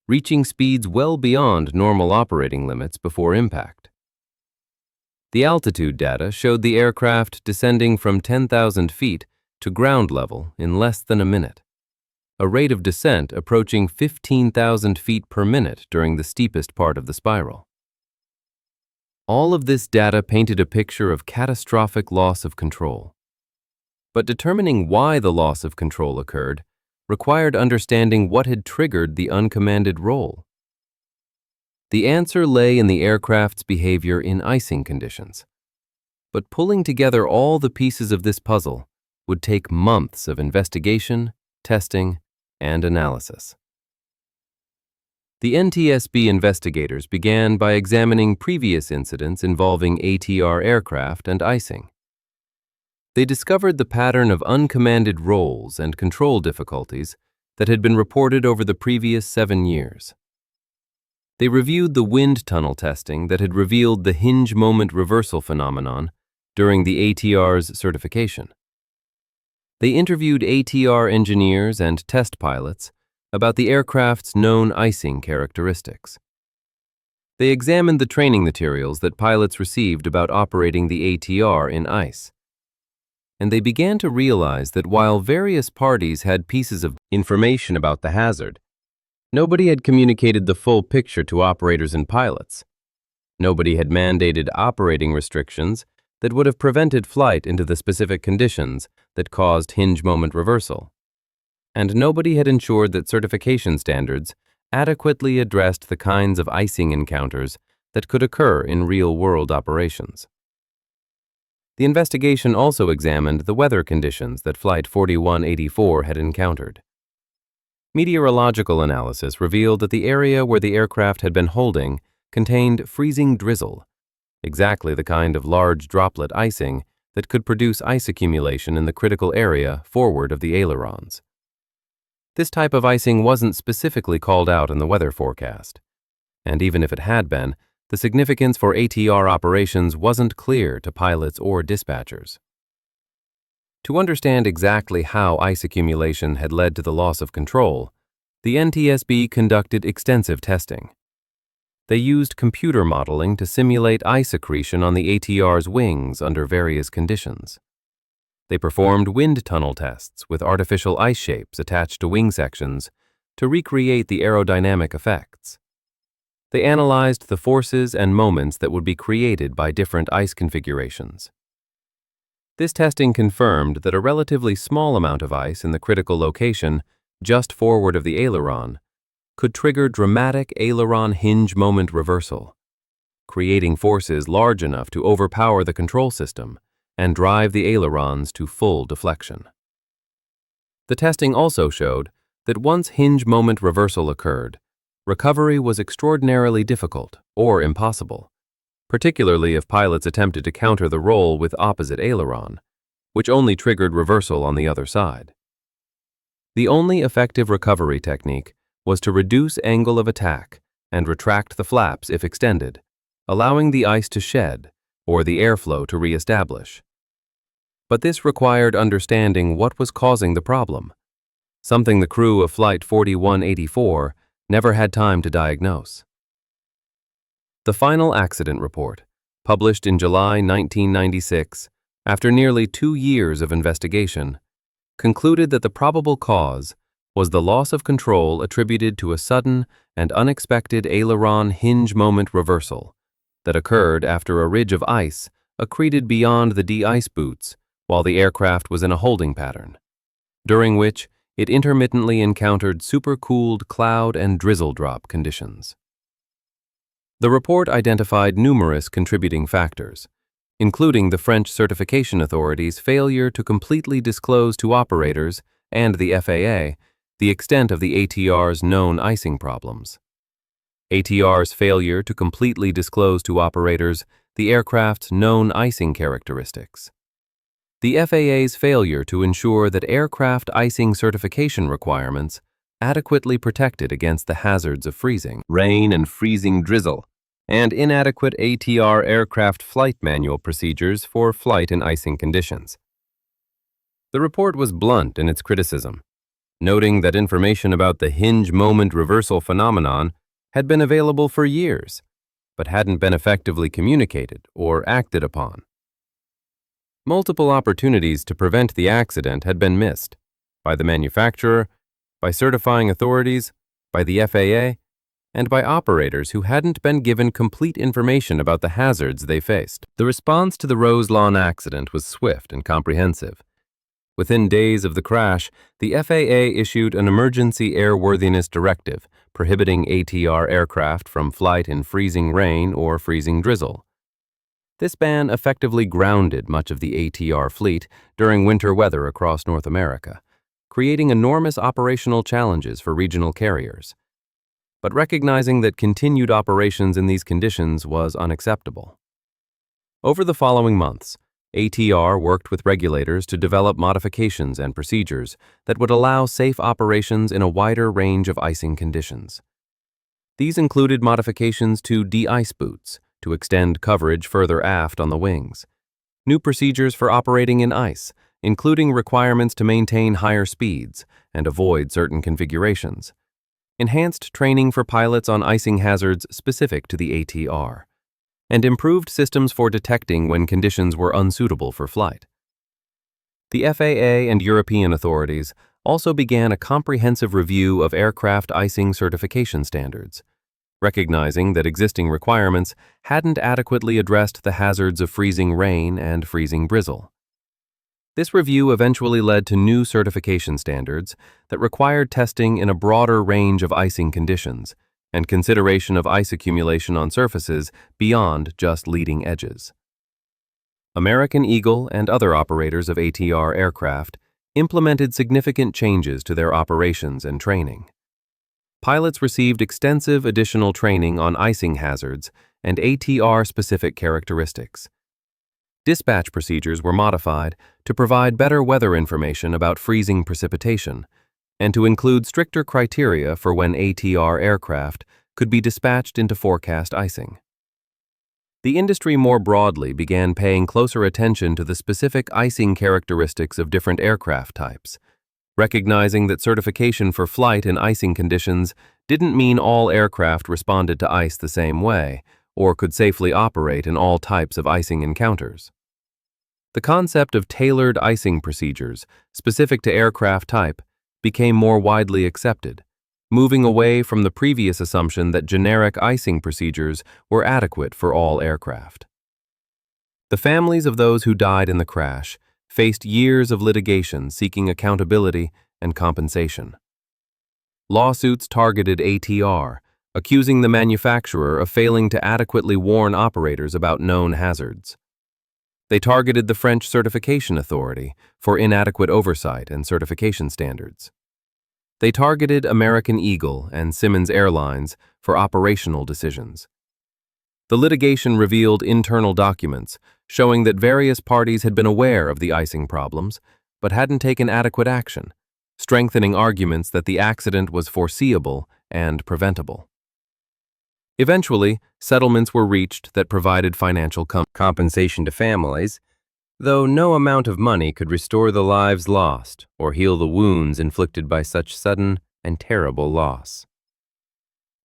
reaching speeds well beyond normal operating limits before impact. The altitude data showed the aircraft descending from 10,000 feet to ground level in less than a minute, a rate of descent approaching 15,000 feet per minute during the steepest part of the spiral. All of this data painted a picture of catastrophic loss of control. But determining why the loss of control occurred required understanding what had triggered the uncommanded roll. The answer lay in the aircraft's behavior in icing conditions. But pulling together all the pieces of this puzzle would take months of investigation, testing, and analysis. The NTSB investigators began by examining previous incidents involving ATR aircraft and icing. They discovered the pattern of uncommanded rolls and control difficulties that had been reported over the previous 7 years. They reviewed the wind tunnel testing that had revealed the hinge moment reversal phenomenon during the ATR's certification. They interviewed ATR engineers and test pilots about the aircraft's known icing characteristics. They examined the training materials that pilots received about operating the ATR in ice. And they began to realize that while various parties had pieces of information about the hazard, nobody had communicated the full picture to operators and pilots. Nobody had mandated operating restrictions that would have prevented flight into the specific conditions that caused hinge moment reversal. And nobody had ensured that certification standards adequately addressed the kinds of icing encounters that could occur in real-world operations. The investigation also examined the weather conditions that Flight 4184 had encountered. Meteorological analysis revealed that the area where the aircraft had been holding contained freezing drizzle, exactly the kind of large droplet icing that could produce ice accumulation in the critical area forward of the ailerons. This type of icing wasn't specifically called out in the weather forecast, and even if it had been, the significance for ATR operations wasn't clear to pilots or dispatchers. To understand exactly how ice accumulation had led to the loss of control, the NTSB conducted extensive testing. They used computer modeling to simulate ice accretion on the ATR's wings under various conditions. They performed wind tunnel tests with artificial ice shapes attached to wing sections to recreate the aerodynamic effects. They analyzed the forces and moments that would be created by different ice configurations. This testing confirmed that a relatively small amount of ice in the critical location, just forward of the aileron, could trigger dramatic aileron hinge moment reversal, creating forces large enough to overpower the control system and drive the ailerons to full deflection. The testing also showed that once hinge moment reversal occurred, recovery was extraordinarily difficult or impossible, particularly if pilots attempted to counter the roll with opposite aileron, which only triggered reversal on the other side. The only effective recovery technique was to reduce angle of attack and retract the flaps if extended, allowing the ice to shed or the airflow to reestablish. But this required understanding what was causing the problem, something the crew of Flight 4184 never had time to diagnose. The final accident report, published in July 1996, after nearly 2 years of investigation, concluded that the probable cause was the loss of control attributed to a sudden and unexpected aileron hinge moment reversal that occurred after a ridge of ice accreted beyond the de-ice boots while the aircraft was in a holding pattern, during which it intermittently encountered supercooled cloud and drizzle drop conditions. The report identified numerous contributing factors, including the French certification authorities' failure to completely disclose to operators and the FAA the extent of the ATR's known icing problems. ATR's failure to completely disclose to operators the aircraft's known icing characteristics. The FAA's failure to ensure that aircraft icing certification requirements adequately protected against the hazards of freezing, rain, and freezing drizzle, and inadequate ATR aircraft flight manual procedures for flight in icing conditions. The report was blunt in its criticism, noting that information about the hinge moment reversal phenomenon had been available for years, but hadn't been effectively communicated or acted upon. Multiple opportunities to prevent the accident had been missed by the manufacturer, by certifying authorities, by the FAA, and by operators who hadn't been given complete information about the hazards they faced. The response to the Roselawn accident was swift and comprehensive. Within days of the crash, the FAA issued an emergency airworthiness directive prohibiting ATR aircraft from flight in freezing rain or freezing drizzle. This ban effectively grounded much of the ATR fleet during winter weather across North America, creating enormous operational challenges for regional carriers. But recognizing that continued operations in these conditions was unacceptable. Over the following months, ATR worked with regulators to develop modifications and procedures that would allow safe operations in a wider range of icing conditions. These included modifications to de-ice boots to extend coverage further aft on the wings, new procedures for operating in ice, including requirements to maintain higher speeds and avoid certain configurations, enhanced training for pilots on icing hazards specific to the ATR, and improved systems for detecting when conditions were unsuitable for flight. The FAA and European authorities also began a comprehensive review of aircraft icing certification standards, recognizing that existing requirements hadn't adequately addressed the hazards of freezing rain and freezing drizzle. This review eventually led to new certification standards that required testing in a broader range of icing conditions and consideration of ice accumulation on surfaces beyond just leading edges. American Eagle and other operators of ATR aircraft implemented significant changes to their operations and training. Pilots received extensive additional training on icing hazards and ATR-specific characteristics. Dispatch procedures were modified to provide better weather information about freezing precipitation and to include stricter criteria for when ATR aircraft could be dispatched into forecast icing. The industry more broadly began paying closer attention to the specific icing characteristics of different aircraft types, recognizing that certification for flight in icing conditions didn't mean all aircraft responded to ice the same way or could safely operate in all types of icing encounters. The concept of tailored icing procedures specific to aircraft type became more widely accepted, moving away from the previous assumption that generic icing procedures were adequate for all aircraft. The families of those who died in the crash faced years of litigation seeking accountability and compensation. Lawsuits targeted ATR, accusing the manufacturer of failing to adequately warn operators about known hazards. They targeted the French Certification Authority for inadequate oversight and certification standards. They targeted American Eagle and Simmons Airlines for operational decisions. The litigation revealed internal documents showing that various parties had been aware of the icing problems but hadn't taken adequate action, strengthening arguments that the accident was foreseeable and preventable. Eventually, settlements were reached that provided financial compensation to families, though no amount of money could restore the lives lost or heal the wounds inflicted by such sudden and terrible loss.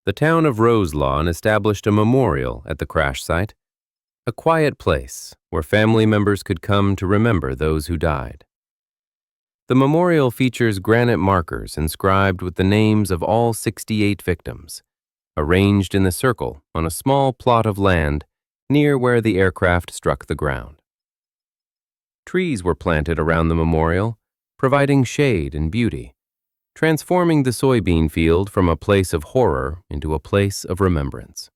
The town of Roselawn established a memorial at the crash site, a quiet place where family members could come to remember those who died. The memorial features granite markers inscribed with the names of all 68 victims, arranged in a circle on a small plot of land near where the aircraft struck the ground. Trees were planted around the memorial, providing shade and beauty, transforming the soybean field from a place of horror into a place of remembrance.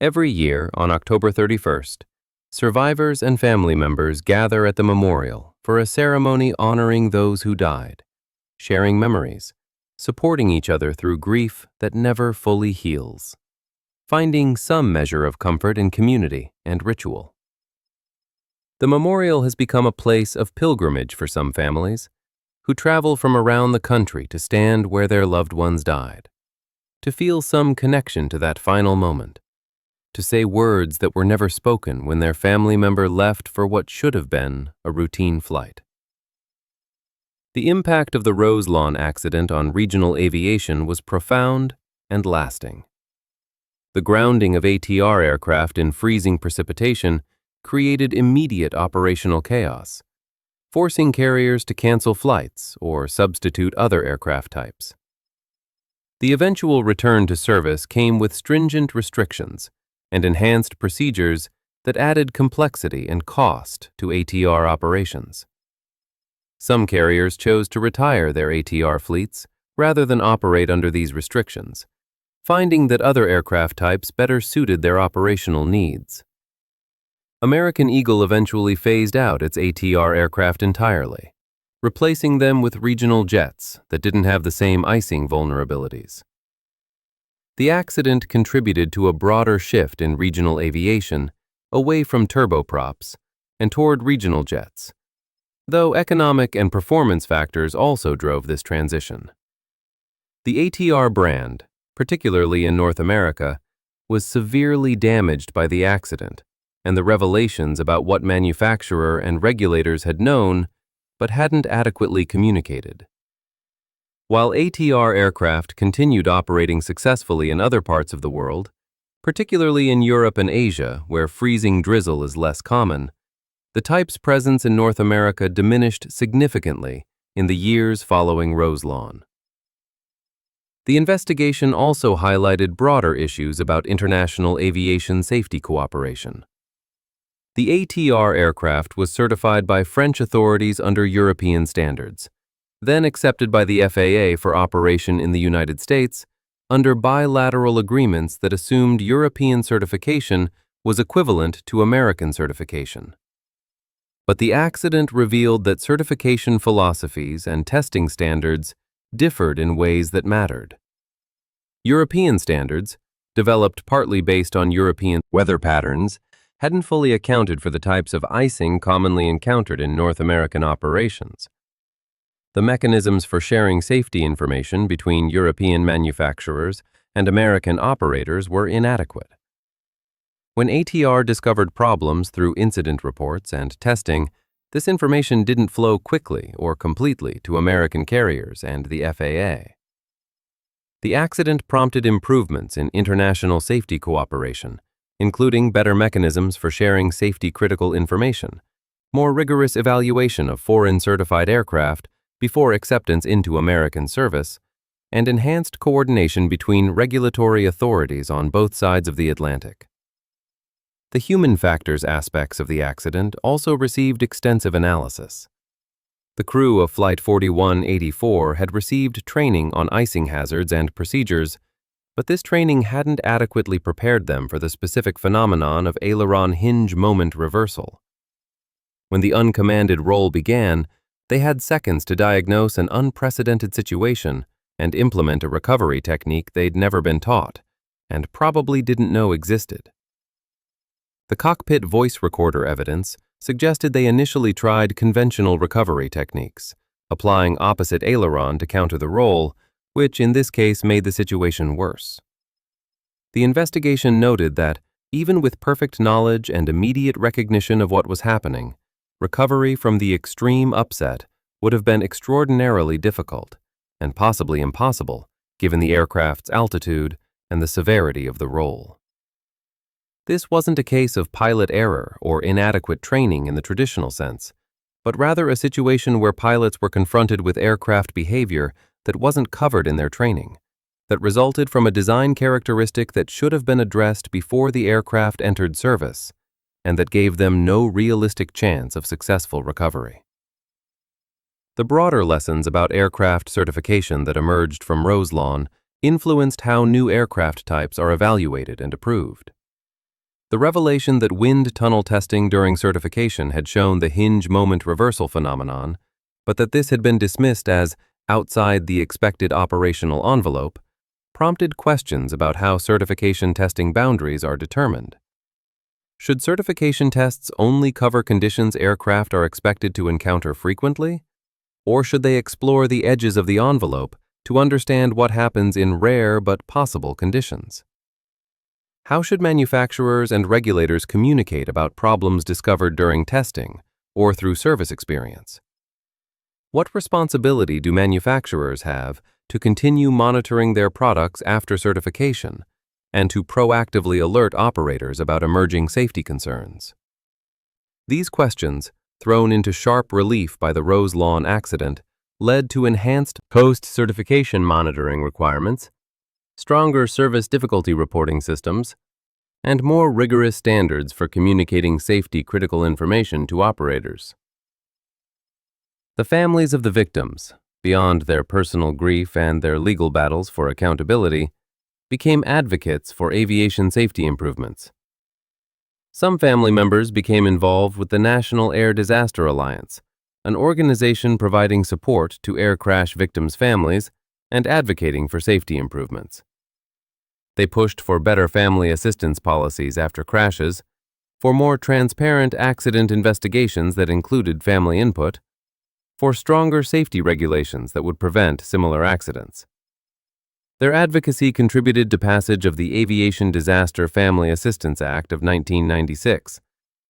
Every year, on October 31st, survivors and family members gather at the memorial for a ceremony honoring those who died, sharing memories, supporting each other through grief that never fully heals, finding some measure of comfort in community and ritual. The memorial has become a place of pilgrimage for some families who travel from around the country to stand where their loved ones died, to feel some connection to that final moment, to say words that were never spoken when their family member left for what should have been a routine flight. The impact of the Roselawn accident on regional aviation was profound and lasting. The grounding of ATR aircraft in freezing precipitation created immediate operational chaos, forcing carriers to cancel flights or substitute other aircraft types. The eventual return to service came with stringent restrictions and enhanced procedures that added complexity and cost to ATR operations. Some carriers chose to retire their ATR fleets rather than operate under these restrictions, finding that other aircraft types better suited their operational needs. American Eagle eventually phased out its ATR aircraft entirely, replacing them with regional jets that didn't have the same icing vulnerabilities. The accident contributed to a broader shift in regional aviation away from turboprops and toward regional jets, though economic and performance factors also drove this transition. The ATR brand, particularly in North America, was severely damaged by the accident and the revelations about what manufacturer and regulators had known but hadn't adequately communicated. While ATR aircraft continued operating successfully in other parts of the world, particularly in Europe and Asia, where freezing drizzle is less common, the type's presence in North America diminished significantly in the years following Roselawn. The investigation also highlighted broader issues about international aviation safety cooperation. The ATR aircraft was certified by French authorities under European standards, then accepted by the FAA for operation in the United States under bilateral agreements that assumed European certification was equivalent to American certification. But the accident revealed that certification philosophies and testing standards differed in ways that mattered. European standards, developed partly based on European weather patterns, hadn't fully accounted for the types of icing commonly encountered in North American operations. The mechanisms for sharing safety information between European manufacturers and American operators were inadequate. When ATR discovered problems through incident reports and testing, this information didn't flow quickly or completely to American carriers and the FAA. The accident prompted improvements in international safety cooperation, including better mechanisms for sharing safety-critical information, more rigorous evaluation of foreign-certified aircraft before acceptance into American service, and enhanced coordination between regulatory authorities on both sides of the Atlantic. The human factors aspects of the accident also received extensive analysis. The crew of Flight 4184 had received training on icing hazards and procedures, but this training hadn't adequately prepared them for the specific phenomenon of aileron hinge moment reversal. When the uncommanded roll began, they had seconds to diagnose an unprecedented situation and implement a recovery technique they'd never been taught, and probably didn't know existed. The cockpit voice recorder evidence suggested they initially tried conventional recovery techniques, applying opposite aileron to counter the roll, which in this case made the situation worse. The investigation noted that, even with perfect knowledge and immediate recognition of what was happening, recovery from the extreme upset would have been extraordinarily difficult, and possibly impossible, given the aircraft's altitude and the severity of the roll. This wasn't a case of pilot error or inadequate training in the traditional sense, but rather a situation where pilots were confronted with aircraft behavior that wasn't covered in their training, that resulted from a design characteristic that should have been addressed before the aircraft entered service, and that gave them no realistic chance of successful recovery. The broader lessons about aircraft certification that emerged from Roselawn influenced how new aircraft types are evaluated and approved. The revelation that wind tunnel testing during certification had shown the hinge moment reversal phenomenon, but that this had been dismissed as outside the expected operational envelope, prompted questions about how certification testing boundaries are determined. Should certification tests only cover conditions aircraft are expected to encounter frequently, or should they explore the edges of the envelope to understand what happens in rare but possible conditions? How should manufacturers and regulators communicate about problems discovered during testing or through service experience? What responsibility do manufacturers have to continue monitoring their products after certification and to proactively alert operators about emerging safety concerns? These questions, thrown into sharp relief by the Roselawn accident, led to enhanced post-certification monitoring requirements, stronger service difficulty reporting systems, and more rigorous standards for communicating safety-critical information to operators. The families of the victims, beyond their personal grief and their legal battles for accountability, became advocates for aviation safety improvements. Some family members became involved with the National Air Disaster Alliance, an organization providing support to air crash victims' families and advocating for safety improvements. They pushed for better family assistance policies after crashes, for more transparent accident investigations that included family input, for stronger safety regulations that would prevent similar accidents. Their advocacy contributed to passage of the Aviation Disaster Family Assistance Act of 1996,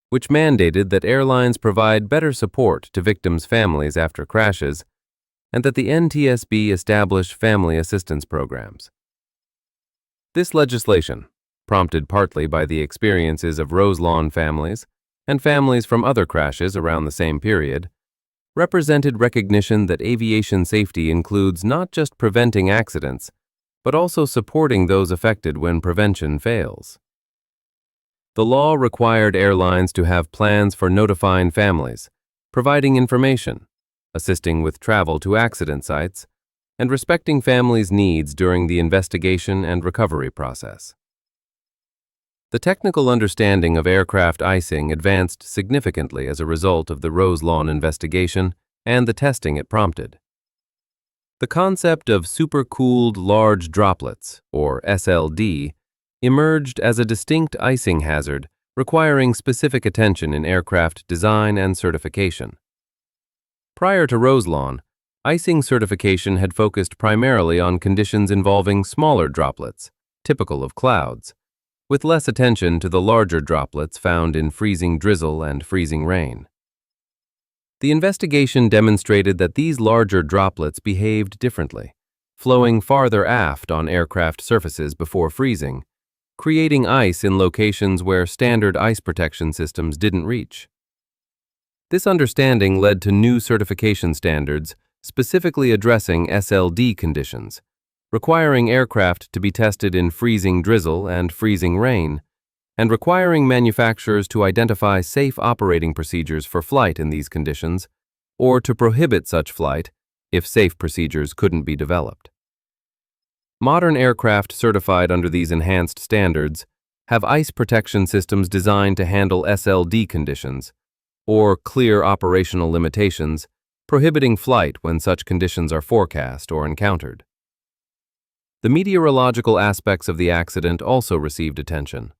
which mandated that airlines provide better support to victims' families after crashes and that the NTSB establish family assistance programs. This legislation, prompted partly by the experiences of Roselawn families and families from other crashes around the same period, represented recognition that aviation safety includes not just preventing accidents, but also supporting those affected when prevention fails. The law required airlines to have plans for notifying families, providing information, assisting with travel to accident sites, and respecting families' needs during the investigation and recovery process. The technical understanding of aircraft icing advanced significantly as a result of the Roselawn investigation and the testing it prompted. The concept of supercooled large droplets, or SLD, emerged as a distinct icing hazard requiring specific attention in aircraft design and certification. Prior to Roselawn, icing certification had focused primarily on conditions involving smaller droplets, typical of clouds, with less attention to the larger droplets found in freezing drizzle and freezing rain. The investigation demonstrated that these larger droplets behaved differently, flowing farther aft on aircraft surfaces before freezing, creating ice in locations where standard ice protection systems didn't reach. This understanding led to new certification standards specifically addressing SLD conditions, requiring aircraft to be tested in freezing drizzle and freezing rain, and requiring manufacturers to identify safe operating procedures for flight in these conditions, or to prohibit such flight if safe procedures couldn't be developed. Modern aircraft certified under these enhanced standards have ice protection systems designed to handle SLD conditions, or clear operational limitations, prohibiting flight when such conditions are forecast or encountered. The meteorological aspects of the accident also received attention.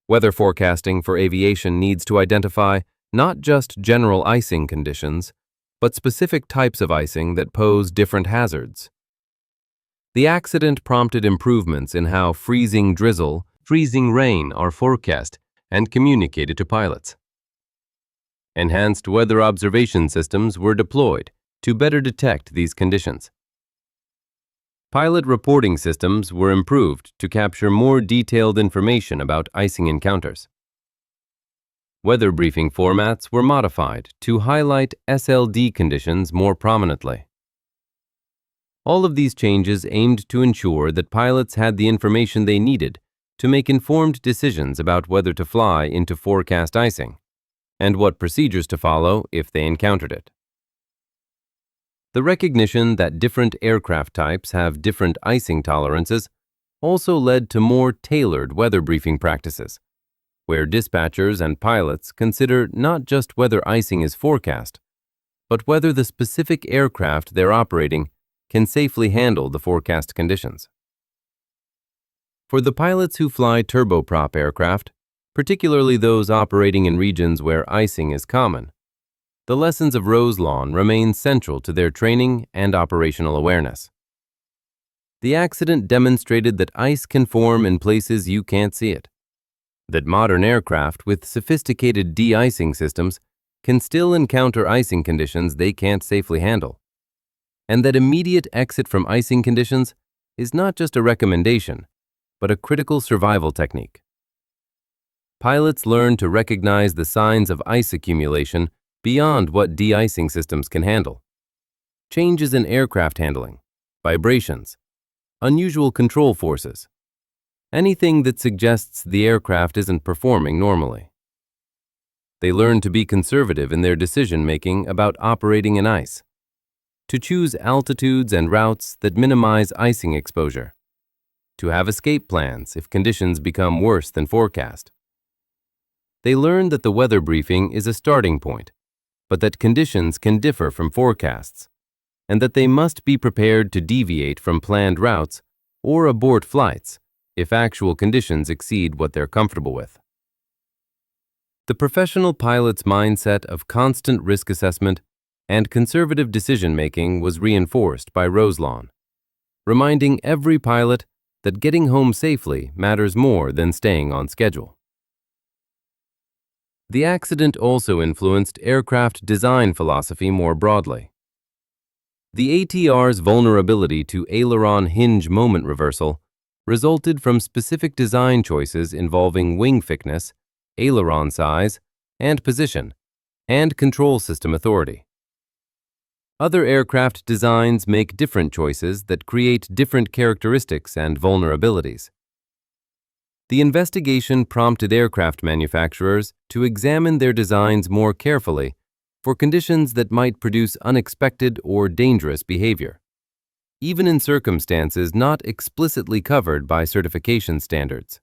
Weather forecasting for aviation needs to identify not just general icing conditions, but specific types of icing that pose different hazards. The accident prompted improvements in how freezing drizzle, freezing rain are forecast and communicated to pilots. Enhanced weather observation systems were deployed to better detect these conditions. Pilot reporting systems were improved to capture more detailed information about icing encounters. Weather briefing formats were modified to highlight SLD conditions more prominently. All of these changes aimed to ensure that pilots had the information they needed to make informed decisions about whether to fly into forecast icing and what procedures to follow if they encountered it. The recognition that different aircraft types have different icing tolerances also led to more tailored weather briefing practices, where dispatchers and pilots consider not just whether icing is forecast, but whether the specific aircraft they're operating can safely handle the forecast conditions. For the pilots who fly turboprop aircraft, particularly those operating in regions where icing is common, the lessons of Roselawn remain central to their training and operational awareness. The accident demonstrated that ice can form in places you can't see it, that modern aircraft with sophisticated de-icing systems can still encounter icing conditions they can't safely handle, and that immediate exit from icing conditions is not just a recommendation, but a critical survival technique. Pilots learn to recognize the signs of ice accumulation beyond what de-icing systems can handle. Changes in aircraft handling, vibrations, unusual control forces, anything that suggests the aircraft isn't performing normally. They learn to be conservative in their decision-making about operating in ice, to choose altitudes and routes that minimize icing exposure, to have escape plans if conditions become worse than forecast. They learn that the weather briefing is a starting point, but that conditions can differ from forecasts, and that they must be prepared to deviate from planned routes or abort flights if actual conditions exceed what they're comfortable with. The professional pilot's mindset of constant risk assessment and conservative decision-making was reinforced by Roslawn, reminding every pilot that getting home safely matters more than staying on schedule. The accident also influenced aircraft design philosophy more broadly. The ATR's vulnerability to aileron hinge moment reversal resulted from specific design choices involving wing thickness, aileron size, and position, and control system authority. Other aircraft designs make different choices that create different characteristics and vulnerabilities. The investigation prompted aircraft manufacturers to examine their designs more carefully for conditions that might produce unexpected or dangerous behavior, even in circumstances not explicitly covered by certification standards.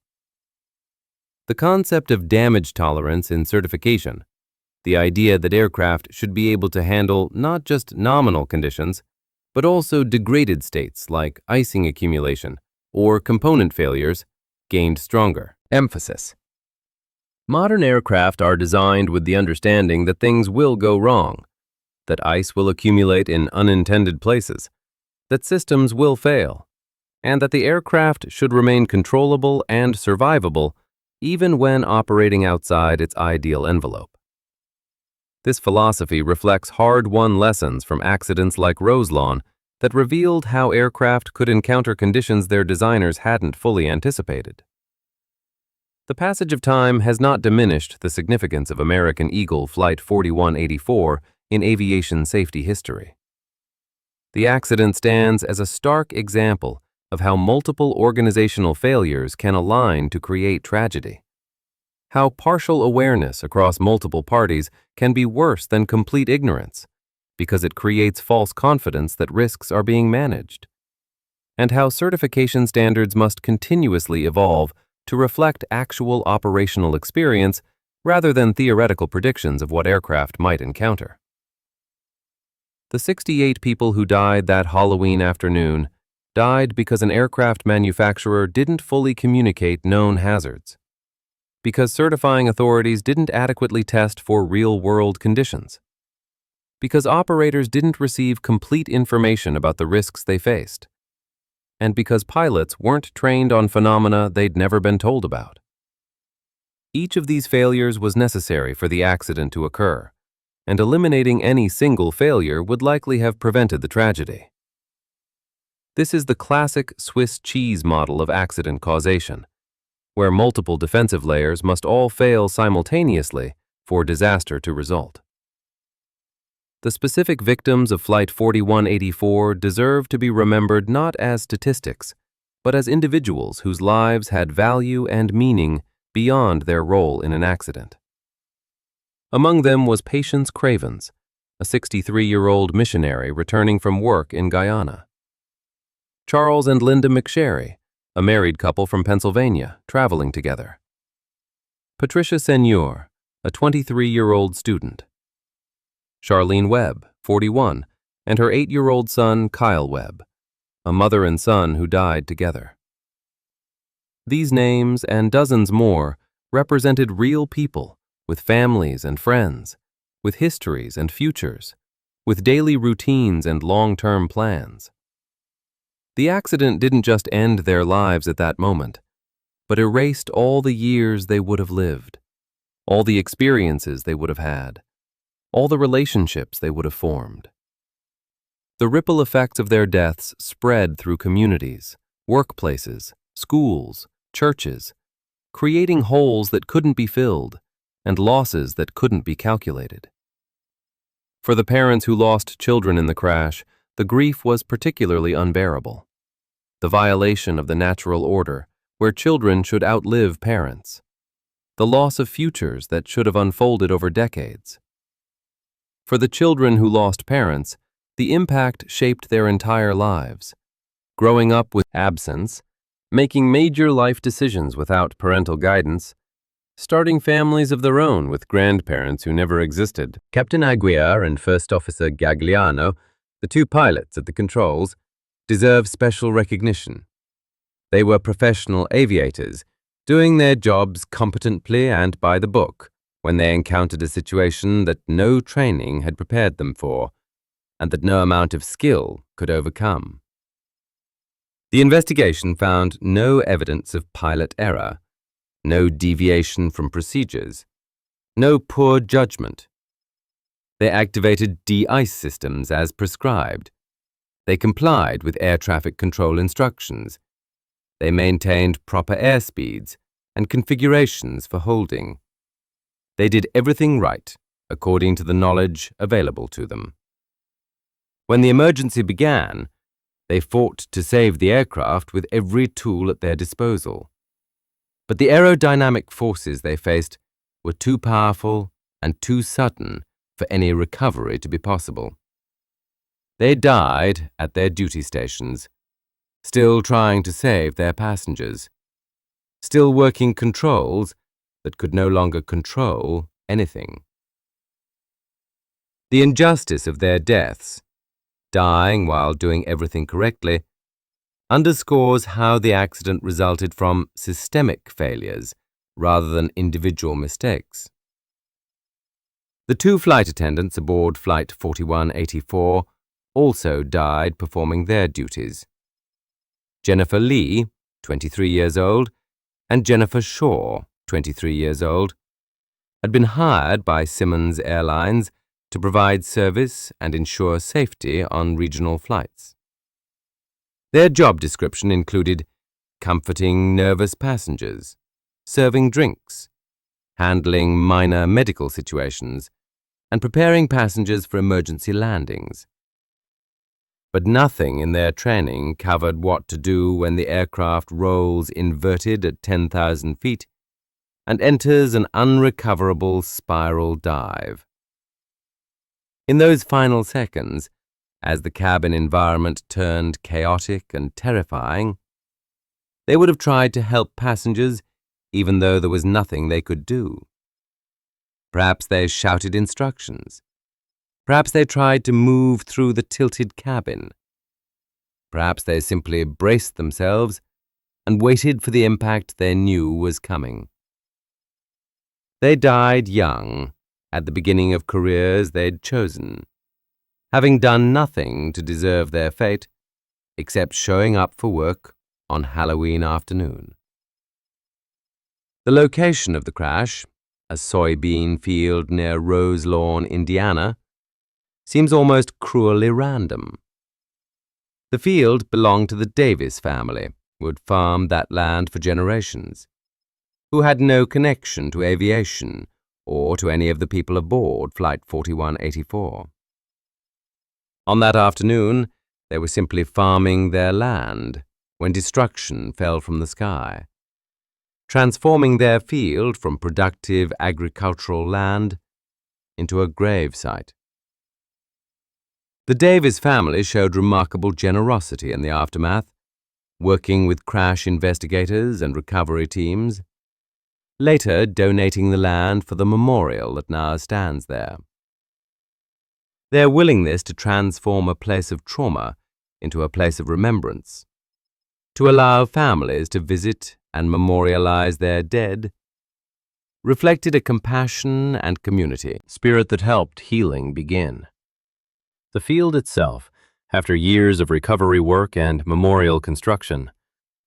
The concept of damage tolerance in certification, the idea that aircraft should be able to handle not just nominal conditions, but also degraded states like icing accumulation or component failures, gained stronger emphasis. Modern aircraft are designed with the understanding that things will go wrong, that ice will accumulate in unintended places, that systems will fail, and that the aircraft should remain controllable and survivable even when operating outside its ideal envelope. This philosophy reflects hard-won lessons from accidents like Roslawn that revealed how aircraft could encounter conditions their designers hadn't fully anticipated. The passage of time has not diminished the significance of American Eagle Flight 4184 in aviation safety history. The accident stands as a stark example of how multiple organizational failures can align to create tragedy. How partial awareness across multiple parties can be worse than complete ignorance, because it creates false confidence that risks are being managed. And how certification standards must continuously evolve to reflect actual operational experience rather than theoretical predictions of what aircraft might encounter. The 68 people who died that Halloween afternoon died because an aircraft manufacturer didn't fully communicate known hazards, because certifying authorities didn't adequately test for real-world conditions, because operators didn't receive complete information about the risks they faced, and because pilots weren't trained on phenomena they'd never been told about. Each of these failures was necessary for the accident to occur, and eliminating any single failure would likely have prevented the tragedy. This is the classic Swiss cheese model of accident causation, where multiple defensive layers must all fail simultaneously for disaster to result. The specific victims of Flight 4184 deserve to be remembered not as statistics, but as individuals whose lives had value and meaning beyond their role in an accident. Among them was Patience Cravens, a 63-year-old missionary returning from work in Guyana. Charles and Linda McSherry, a married couple from Pennsylvania, traveling together. Patricia Senior, a 23-year-old student. Charlene Webb, 41, and her 8-year-old son Kyle Webb, a mother and son who died together. These names and dozens more represented real people with families and friends, with histories and futures, with daily routines and long-term plans. The accident didn't just end their lives at that moment, but erased all the years they would have lived, all the experiences they would have had, all the relationships they would have formed. The ripple effects of their deaths spread through communities, workplaces, schools, churches, creating holes that couldn't be filled and losses that couldn't be calculated. For the parents who lost children in the crash, the grief was particularly unbearable. The violation of the natural order, where children should outlive parents. The loss of futures that should have unfolded over decades. For the children who lost parents, the impact shaped their entire lives, growing up with absence, making major life decisions without parental guidance, starting families of their own with grandparents who never existed. Captain Aguiar and First Officer Gagliano, the two pilots at the controls, deserve special recognition. They were professional aviators, doing their jobs competently and by the book when they encountered a situation that no training had prepared them for, and that no amount of skill could overcome. The investigation found no evidence of pilot error, no deviation from procedures, no poor judgment. They activated de-ice systems as prescribed. They complied with air traffic control instructions. They maintained proper airspeeds and configurations for holding. They did everything right, according to the knowledge available to them. When the emergency began, they fought to save the aircraft with every tool at their disposal. But the aerodynamic forces they faced were too powerful and too sudden for any recovery to be possible. They died at their duty stations, still trying to save their passengers, still working controls that could no longer control anything. The injustice of their deaths, dying while doing everything correctly, underscores how the accident resulted from systemic failures rather than individual mistakes. The two flight attendants aboard Flight 4184 also died performing their duties. Jennifer Lee, 23 years old, and Jennifer Shaw, 23 years old, had been hired by Simmons Airlines to provide service and ensure safety on regional flights. Their job description included comforting nervous passengers, serving drinks, handling minor medical situations, and preparing passengers for emergency landings. But nothing in their training covered what to do when the aircraft rolls inverted at 10,000 feet and enters an unrecoverable spiral dive. In those final seconds, as the cabin environment turned chaotic and terrifying, they would have tried to help passengers even though there was nothing they could do. Perhaps they shouted instructions. Perhaps they tried to move through the tilted cabin. Perhaps they simply braced themselves and waited for the impact they knew was coming. They died young, at the beginning of careers they'd chosen, having done nothing to deserve their fate except showing up for work on Halloween afternoon. The location of the crash, a soybean field near Roselawn, Indiana, seems almost cruelly random. The field belonged to the Davis family, who had farmed that land for generations, who had no connection to aviation or to any of the people aboard Flight 4184. On that afternoon, they were simply farming their land when destruction fell from the sky, transforming their field from productive agricultural land into a grave site. The Davis family showed remarkable generosity in the aftermath, working with crash investigators and recovery teams, later donating the land for the memorial that now stands there. Their willingness to transform a place of trauma into a place of remembrance, to allow families to visit and memorialize their dead, reflected a compassion and community spirit that helped healing begin. The field itself, after years of recovery work and memorial construction,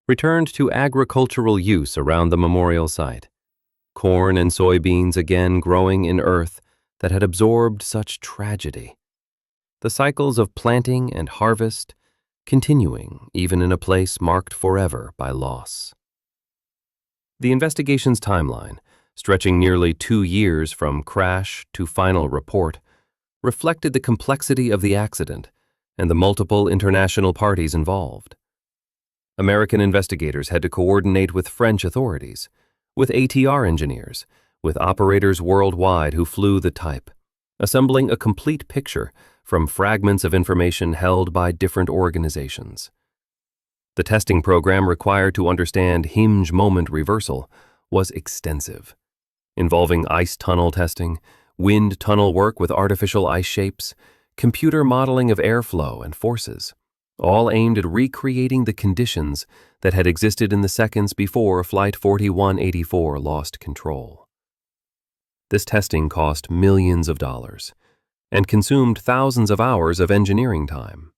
returned to agricultural use around the memorial site, corn and soybeans again growing in earth that had absorbed such tragedy. The cycles of planting and harvest continuing even in a place marked forever by loss. The investigation's timeline, stretching nearly 2 years from crash to final report, reflected the complexity of the accident and the multiple international parties involved. American investigators had to coordinate with French authorities, with ATR engineers, with operators worldwide who flew the type, assembling a complete picture from fragments of information held by different organizations. The testing program required to understand hinge moment reversal was extensive, involving ice tunnel testing, wind tunnel work with artificial ice shapes, computer modeling of airflow and forces, all aimed at recreating the conditions that had existed in the seconds before Flight 4184 lost control. This testing cost millions of dollars and consumed thousands of hours of engineering time.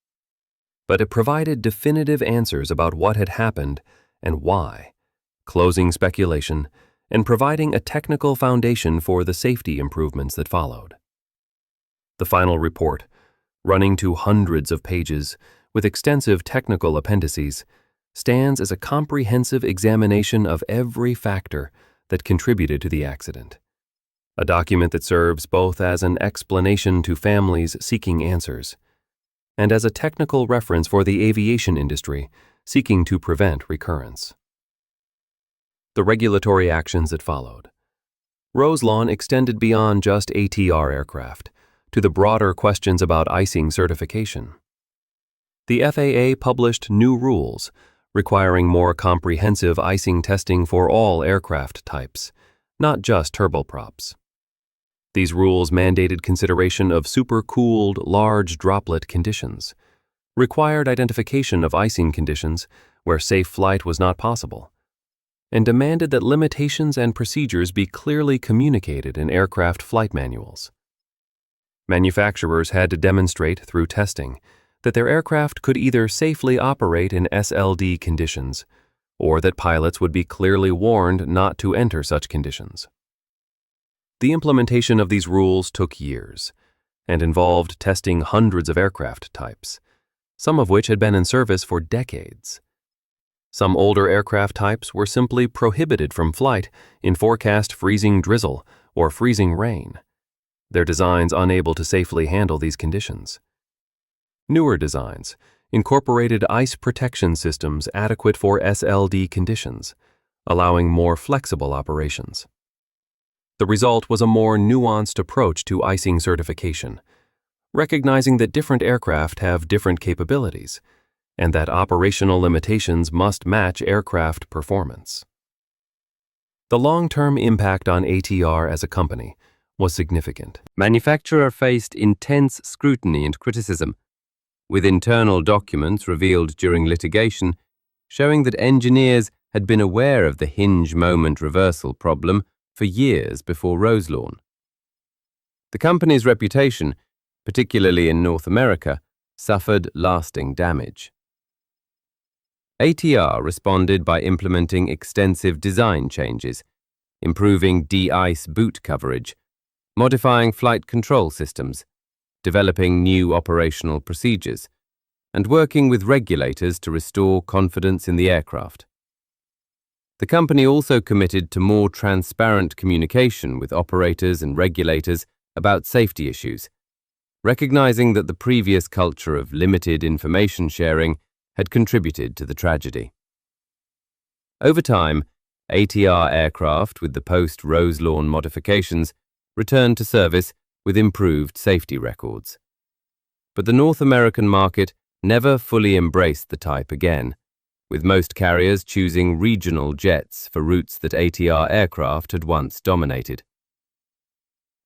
But it provided definitive answers about what had happened and why, closing speculation and providing a technical foundation for the safety improvements that followed. The final report, running to hundreds of pages with extensive technical appendices, stands as a comprehensive examination of every factor that contributed to the accident. A document that serves both as an explanation to families seeking answers and as a technical reference for the aviation industry seeking to prevent recurrence. The regulatory actions that followed. Roselawn extended beyond just ATR aircraft to the broader questions about icing certification. The FAA published new rules requiring more comprehensive icing testing for all aircraft types, not just turboprops. These rules mandated consideration of supercooled large droplet conditions, required identification of icing conditions where safe flight was not possible, and demanded that limitations and procedures be clearly communicated in aircraft flight manuals. Manufacturers had to demonstrate through testing that their aircraft could either safely operate in SLD conditions or that pilots would be clearly warned not to enter such conditions. The implementation of these rules took years and involved testing hundreds of aircraft types, some of which had been in service for decades. Some older aircraft types were simply prohibited from flight in forecast freezing drizzle or freezing rain, their designs unable to safely handle these conditions. Newer designs incorporated ice protection systems adequate for SLD conditions, allowing more flexible operations. The result was a more nuanced approach to icing certification, recognizing that different aircraft have different capabilities and that operational limitations must match aircraft performance. The long-term impact on ATR as a company was significant. Manufacturer faced intense scrutiny and criticism, with internal documents revealed during litigation showing that engineers had been aware of the hinge moment reversal problem for years before Roselawn. The company's reputation, particularly in North America, suffered lasting damage. ATR responded by implementing extensive design changes, improving de-ice boot coverage, modifying flight control systems, developing new operational procedures, and working with regulators to restore confidence in the aircraft. The company also committed to more transparent communication with operators and regulators about safety issues, recognizing that the previous culture of limited information sharing had contributed to the tragedy. Over time, ATR aircraft with the post-Roselawn modifications returned to service with improved safety records. But the North American market never fully embraced the type again, with most carriers choosing regional jets for routes that ATR aircraft had once dominated.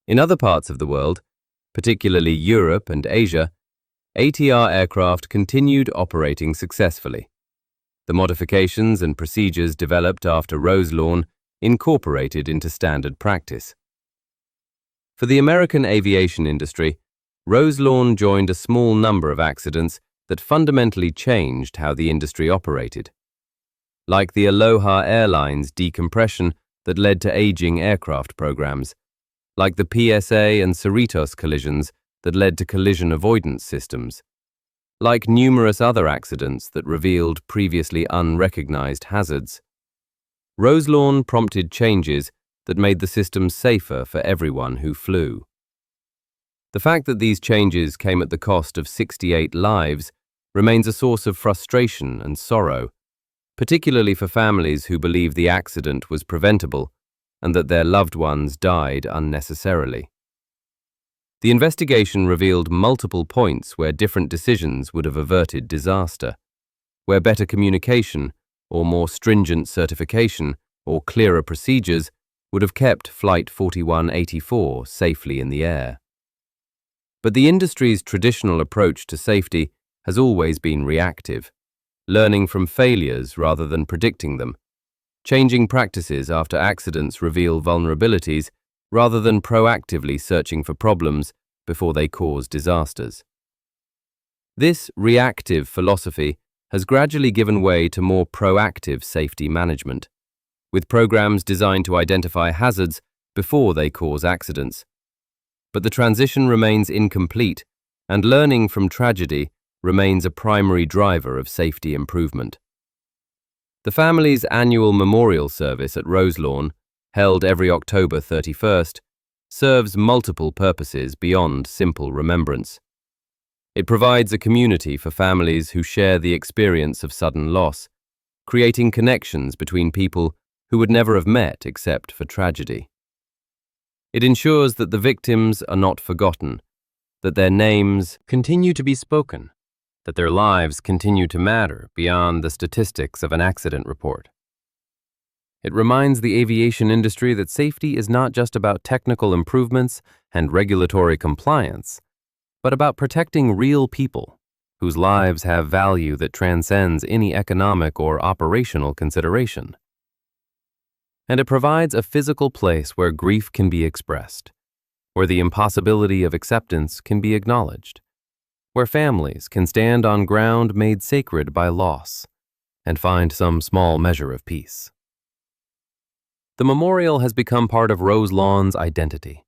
In other parts of the world, particularly Europe and Asia, ATR aircraft continued operating successfully. The modifications and procedures developed after Roselawn incorporated into standard practice. For the American aviation industry, Roselawn joined a small number of accidents that fundamentally changed how the industry operated, like the Aloha Airlines decompression that led to aging aircraft programs, like the PSA and Cerritos collisions that led to collision avoidance systems, like numerous other accidents that revealed previously unrecognized hazards. Roselawn prompted changes that made the system safer for everyone who flew. The fact that these changes came at the cost of 68 lives remains a source of frustration and sorrow, particularly for families who believe the accident was preventable and that their loved ones died unnecessarily. The investigation revealed multiple points where different decisions would have averted disaster, where better communication or more stringent certification or clearer procedures would have kept Flight 4184 safely in the air. But the industry's traditional approach to safety has always been reactive, learning from failures rather than predicting them, changing practices after accidents reveal vulnerabilities rather than proactively searching for problems before they cause disasters. This reactive philosophy has gradually given way to more proactive safety management, with programs designed to identify hazards before they cause accidents. But the transition remains incomplete, and learning from tragedy remains a primary driver of safety improvement. The family's annual memorial service at Roselawn, held every October 31st, serves multiple purposes beyond simple remembrance. It provides a community for families who share the experience of sudden loss, creating connections between people who would never have met except for tragedy. It ensures that the victims are not forgotten, that their names continue to be spoken, that their lives continue to matter beyond the statistics of an accident report. It reminds the aviation industry that safety is not just about technical improvements and regulatory compliance, but about protecting real people whose lives have value that transcends any economic or operational consideration. And it provides a physical place where grief can be expressed, where the impossibility of acceptance can be acknowledged, where families can stand on ground made sacred by loss and find some small measure of peace. The memorial has become part of Roselawn's identity,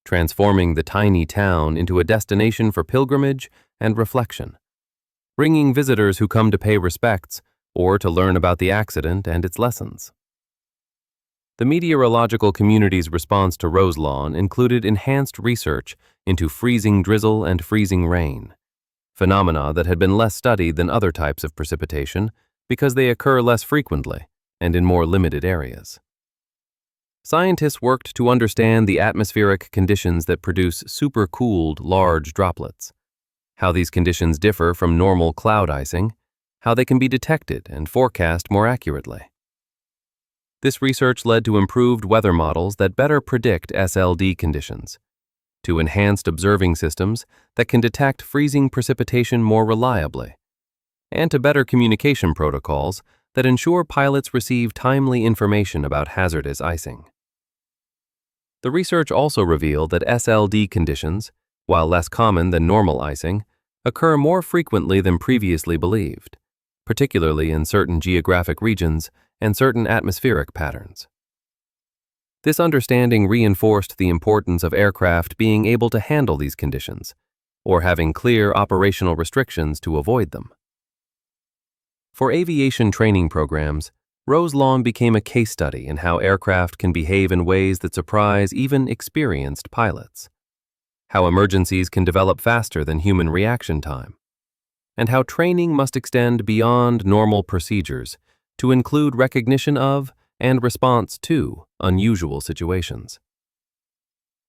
transforming the tiny town into a destination for pilgrimage and reflection, bringing visitors who come to pay respects or to learn about the accident and its lessons. The meteorological community's response to Roselawn included enhanced research into freezing drizzle and freezing rain, phenomena that had been less studied than other types of precipitation because they occur less frequently and in more limited areas. Scientists worked to understand the atmospheric conditions that produce supercooled large droplets, how these conditions differ from normal cloud icing, how they can be detected and forecast more accurately. This research led to improved weather models that better predict SLD conditions, to enhanced observing systems that can detect freezing precipitation more reliably, and to better communication protocols that ensure pilots receive timely information about hazardous icing. The research also revealed that SLD conditions, while less common than normal icing, occur more frequently than previously believed, particularly in certain geographic regions and certain atmospheric patterns. This understanding reinforced the importance of aircraft being able to handle these conditions, or having clear operational restrictions to avoid them. For aviation training programs, Roselawn became a case study in how aircraft can behave in ways that surprise even experienced pilots, how emergencies can develop faster than human reaction time, and how training must extend beyond normal procedures to include recognition of and response to unusual situations.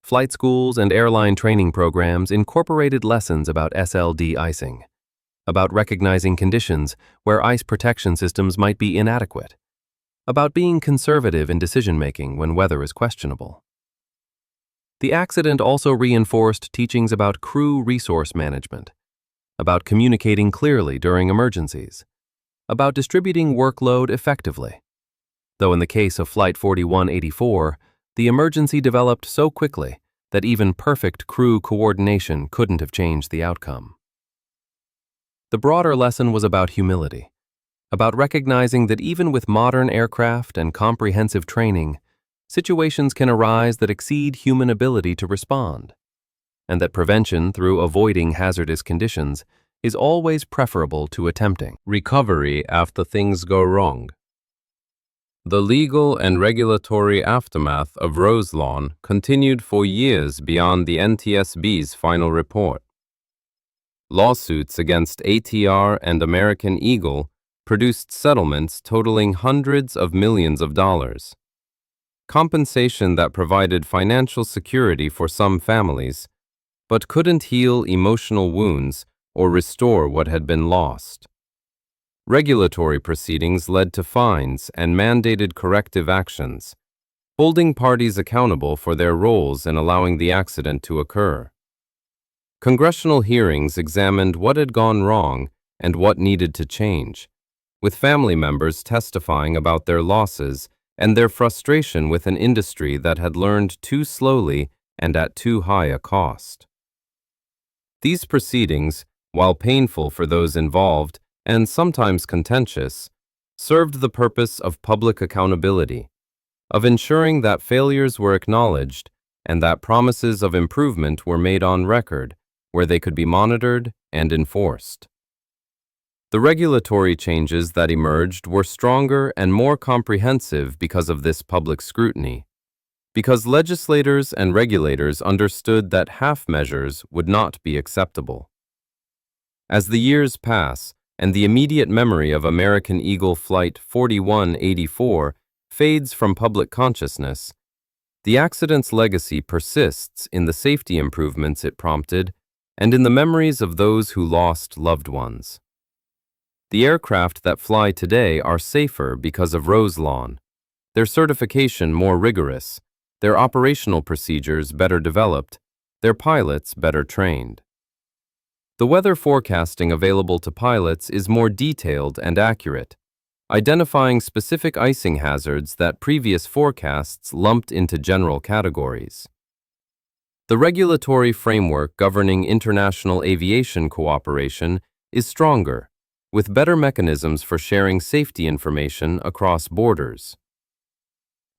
Flight schools and airline training programs incorporated lessons about SLD icing, about recognizing conditions where ice protection systems might be inadequate, about being conservative in decision-making when weather is questionable. The accident also reinforced teachings about crew resource management, about communicating clearly during emergencies, about distributing workload effectively. Though in the case of Flight 4184, the emergency developed so quickly that even perfect crew coordination couldn't have changed the outcome. The broader lesson was about humility, about recognizing that even with modern aircraft and comprehensive training, situations can arise that exceed human ability to respond, and that prevention through avoiding hazardous conditions is always preferable to attempting recovery after things go wrong. The legal and regulatory aftermath of Roselawn continued for years beyond the NTSB's final report. Lawsuits against ATR and American Eagle produced settlements totaling hundreds of millions of dollars. Compensation that provided financial security for some families, but couldn't heal emotional wounds or restore what had been lost. Regulatory proceedings led to fines and mandated corrective actions, holding parties accountable for their roles in allowing the accident to occur. Congressional hearings examined what had gone wrong and what needed to change, with family members testifying about their losses and their frustration with an industry that had learned too slowly and at too high a cost. These proceedings, while painful for those involved and sometimes contentious, served the purpose of public accountability, of ensuring that failures were acknowledged and that promises of improvement were made on record, where they could be monitored and enforced. The regulatory changes that emerged were stronger and more comprehensive because of this public scrutiny, because legislators and regulators understood that half measures would not be acceptable. As the years pass and the immediate memory of American Eagle Flight 4184 fades from public consciousness, the accident's legacy persists in the safety improvements it prompted and in the memories of those who lost loved ones. The aircraft that fly today are safer because of Roselawn, their certification more rigorous, their operational procedures better developed, their pilots better trained. The weather forecasting available to pilots is more detailed and accurate, identifying specific icing hazards that previous forecasts lumped into general categories. The regulatory framework governing international aviation cooperation is stronger, with better mechanisms for sharing safety information across borders.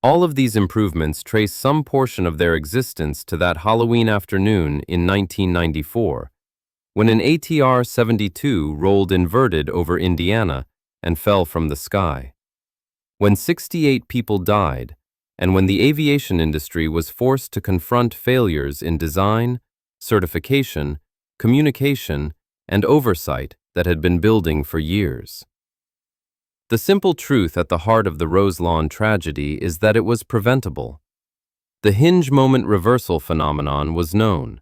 All of these improvements trace some portion of their existence to that Halloween afternoon in 1994, when an ATR-72 rolled inverted over Indiana and fell from the sky, when 68 people died, and when the aviation industry was forced to confront failures in design, certification, communication, and oversight that had been building for years. The simple truth at the heart of the Roselawn tragedy is that it was preventable. The hinge moment reversal phenomenon was known.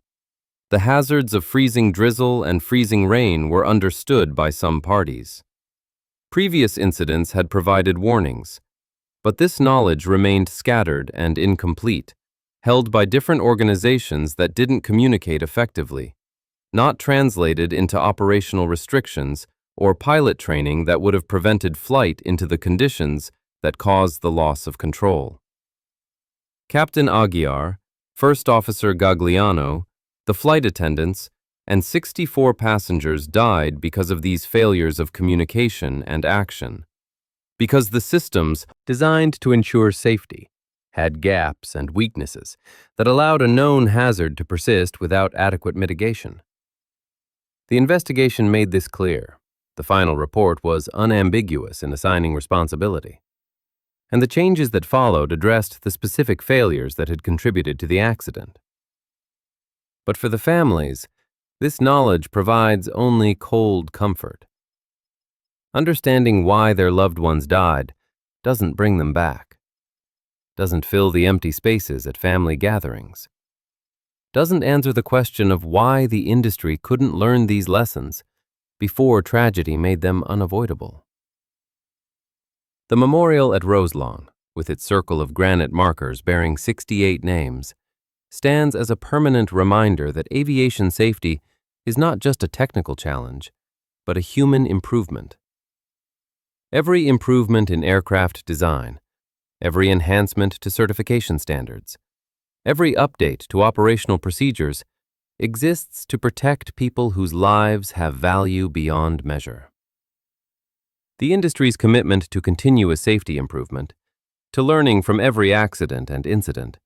The hazards of freezing drizzle and freezing rain were understood by some parties. Previous incidents had provided warnings, but this knowledge remained scattered and incomplete, held by different organizations that didn't communicate effectively, not translated into operational restrictions or pilot training that would have prevented flight into the conditions that caused the loss of control. Captain Aguiar, First Officer Gagliano, the flight attendants, and 64 passengers died because of these failures of communication and action, because the systems designed to ensure safety had gaps and weaknesses that allowed a known hazard to persist without adequate mitigation. The investigation made this clear. The final report was unambiguous in assigning responsibility, and the changes that followed addressed the specific failures that had contributed to the accident. But for the families, this knowledge provides only cold comfort. Understanding why their loved ones died doesn't bring them back, doesn't fill the empty spaces at family gatherings, doesn't answer the question of why the industry couldn't learn these lessons before tragedy made them unavoidable. The memorial at Roselawn, with its circle of granite markers bearing 68 names, stands as a permanent reminder that aviation safety is not just a technical challenge, but a human improvement. Every improvement in aircraft design, every enhancement to certification standards, every update to operational procedures exists to protect people whose lives have value beyond measure. The industry's commitment to continuous safety improvement, to learning from every accident and incident,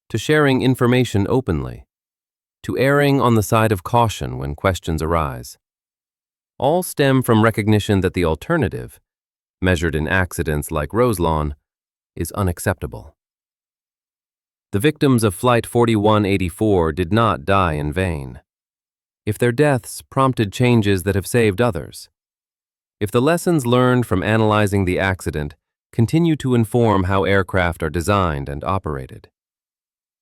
to sharing information openly, to erring on the side of caution when questions arise, all stem from recognition that the alternative, measured in accidents like Roselawn, is unacceptable. The victims of Flight 4184 did not die in vain. If their deaths prompted changes that have saved others, if the lessons learned from analyzing the accident continue to inform how aircraft are designed and operated,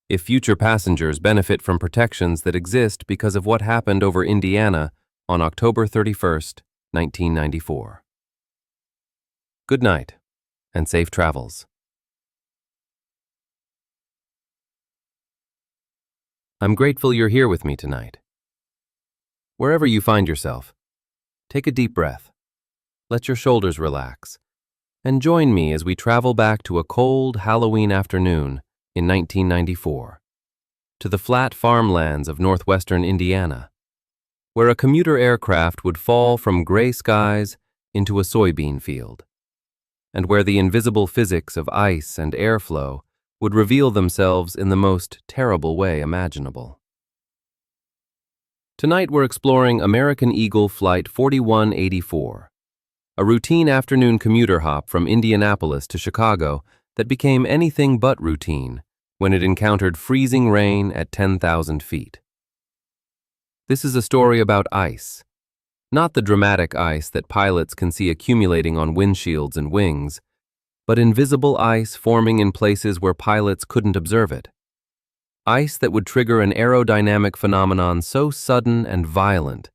if future passengers benefit from protections that exist because of what happened over Indiana on October 31st, 1994. Good night, and safe travels. I'm grateful you're here with me tonight. Wherever you find yourself, take a deep breath. Let your shoulders relax, and join me as we travel back to a cold Halloween afternoon in 1994, to the flat farmlands of northwestern Indiana, where a commuter aircraft would fall from gray skies into a soybean field, and where the invisible physics of ice and airflow would reveal themselves in the most terrible way imaginable. Tonight we're exploring American Eagle Flight 4184, a routine afternoon commuter hop from Indianapolis to Chicago that became anything but routine when it encountered freezing rain at 10,000 feet. This is a story about ice, not the dramatic ice that pilots can see accumulating on windshields and wings, but invisible ice forming in places where pilots couldn't observe it. Ice that would trigger an aerodynamic phenomenon so sudden and violent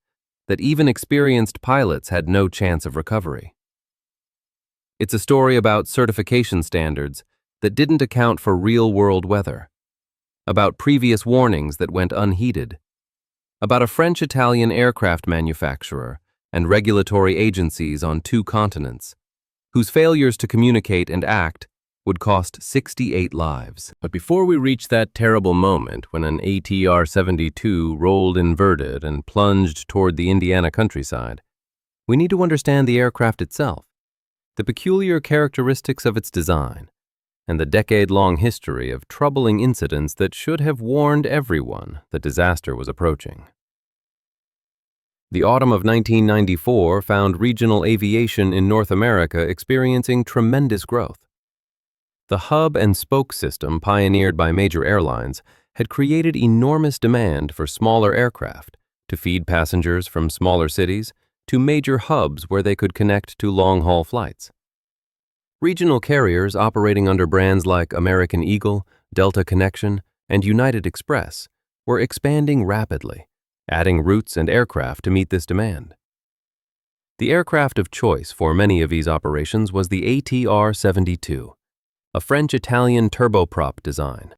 that even experienced pilots had no chance of recovery. It's a story about certification standards that didn't account for real-world weather, about previous warnings that went unheeded, about a French-Italian aircraft manufacturer and regulatory agencies on 2 continents, whose failures to communicate and act would cost 68 lives. But before we reach that terrible moment when an ATR-72 rolled inverted and plunged toward the Indiana countryside, we need to understand the aircraft itself, the peculiar characteristics of its design, and the decade-long history of troubling incidents that should have warned everyone that disaster was approaching. The autumn of 1994 found regional aviation in North America experiencing tremendous growth. The hub and spoke system pioneered by major airlines had created enormous demand for smaller aircraft to feed passengers from smaller cities to major hubs where they could connect to long-haul flights. Regional carriers operating under brands like American Eagle, Delta Connection, and United Express were expanding rapidly, adding routes and aircraft to meet this demand. The aircraft of choice for many of these operations was the ATR-72, a French-Italian turboprop design,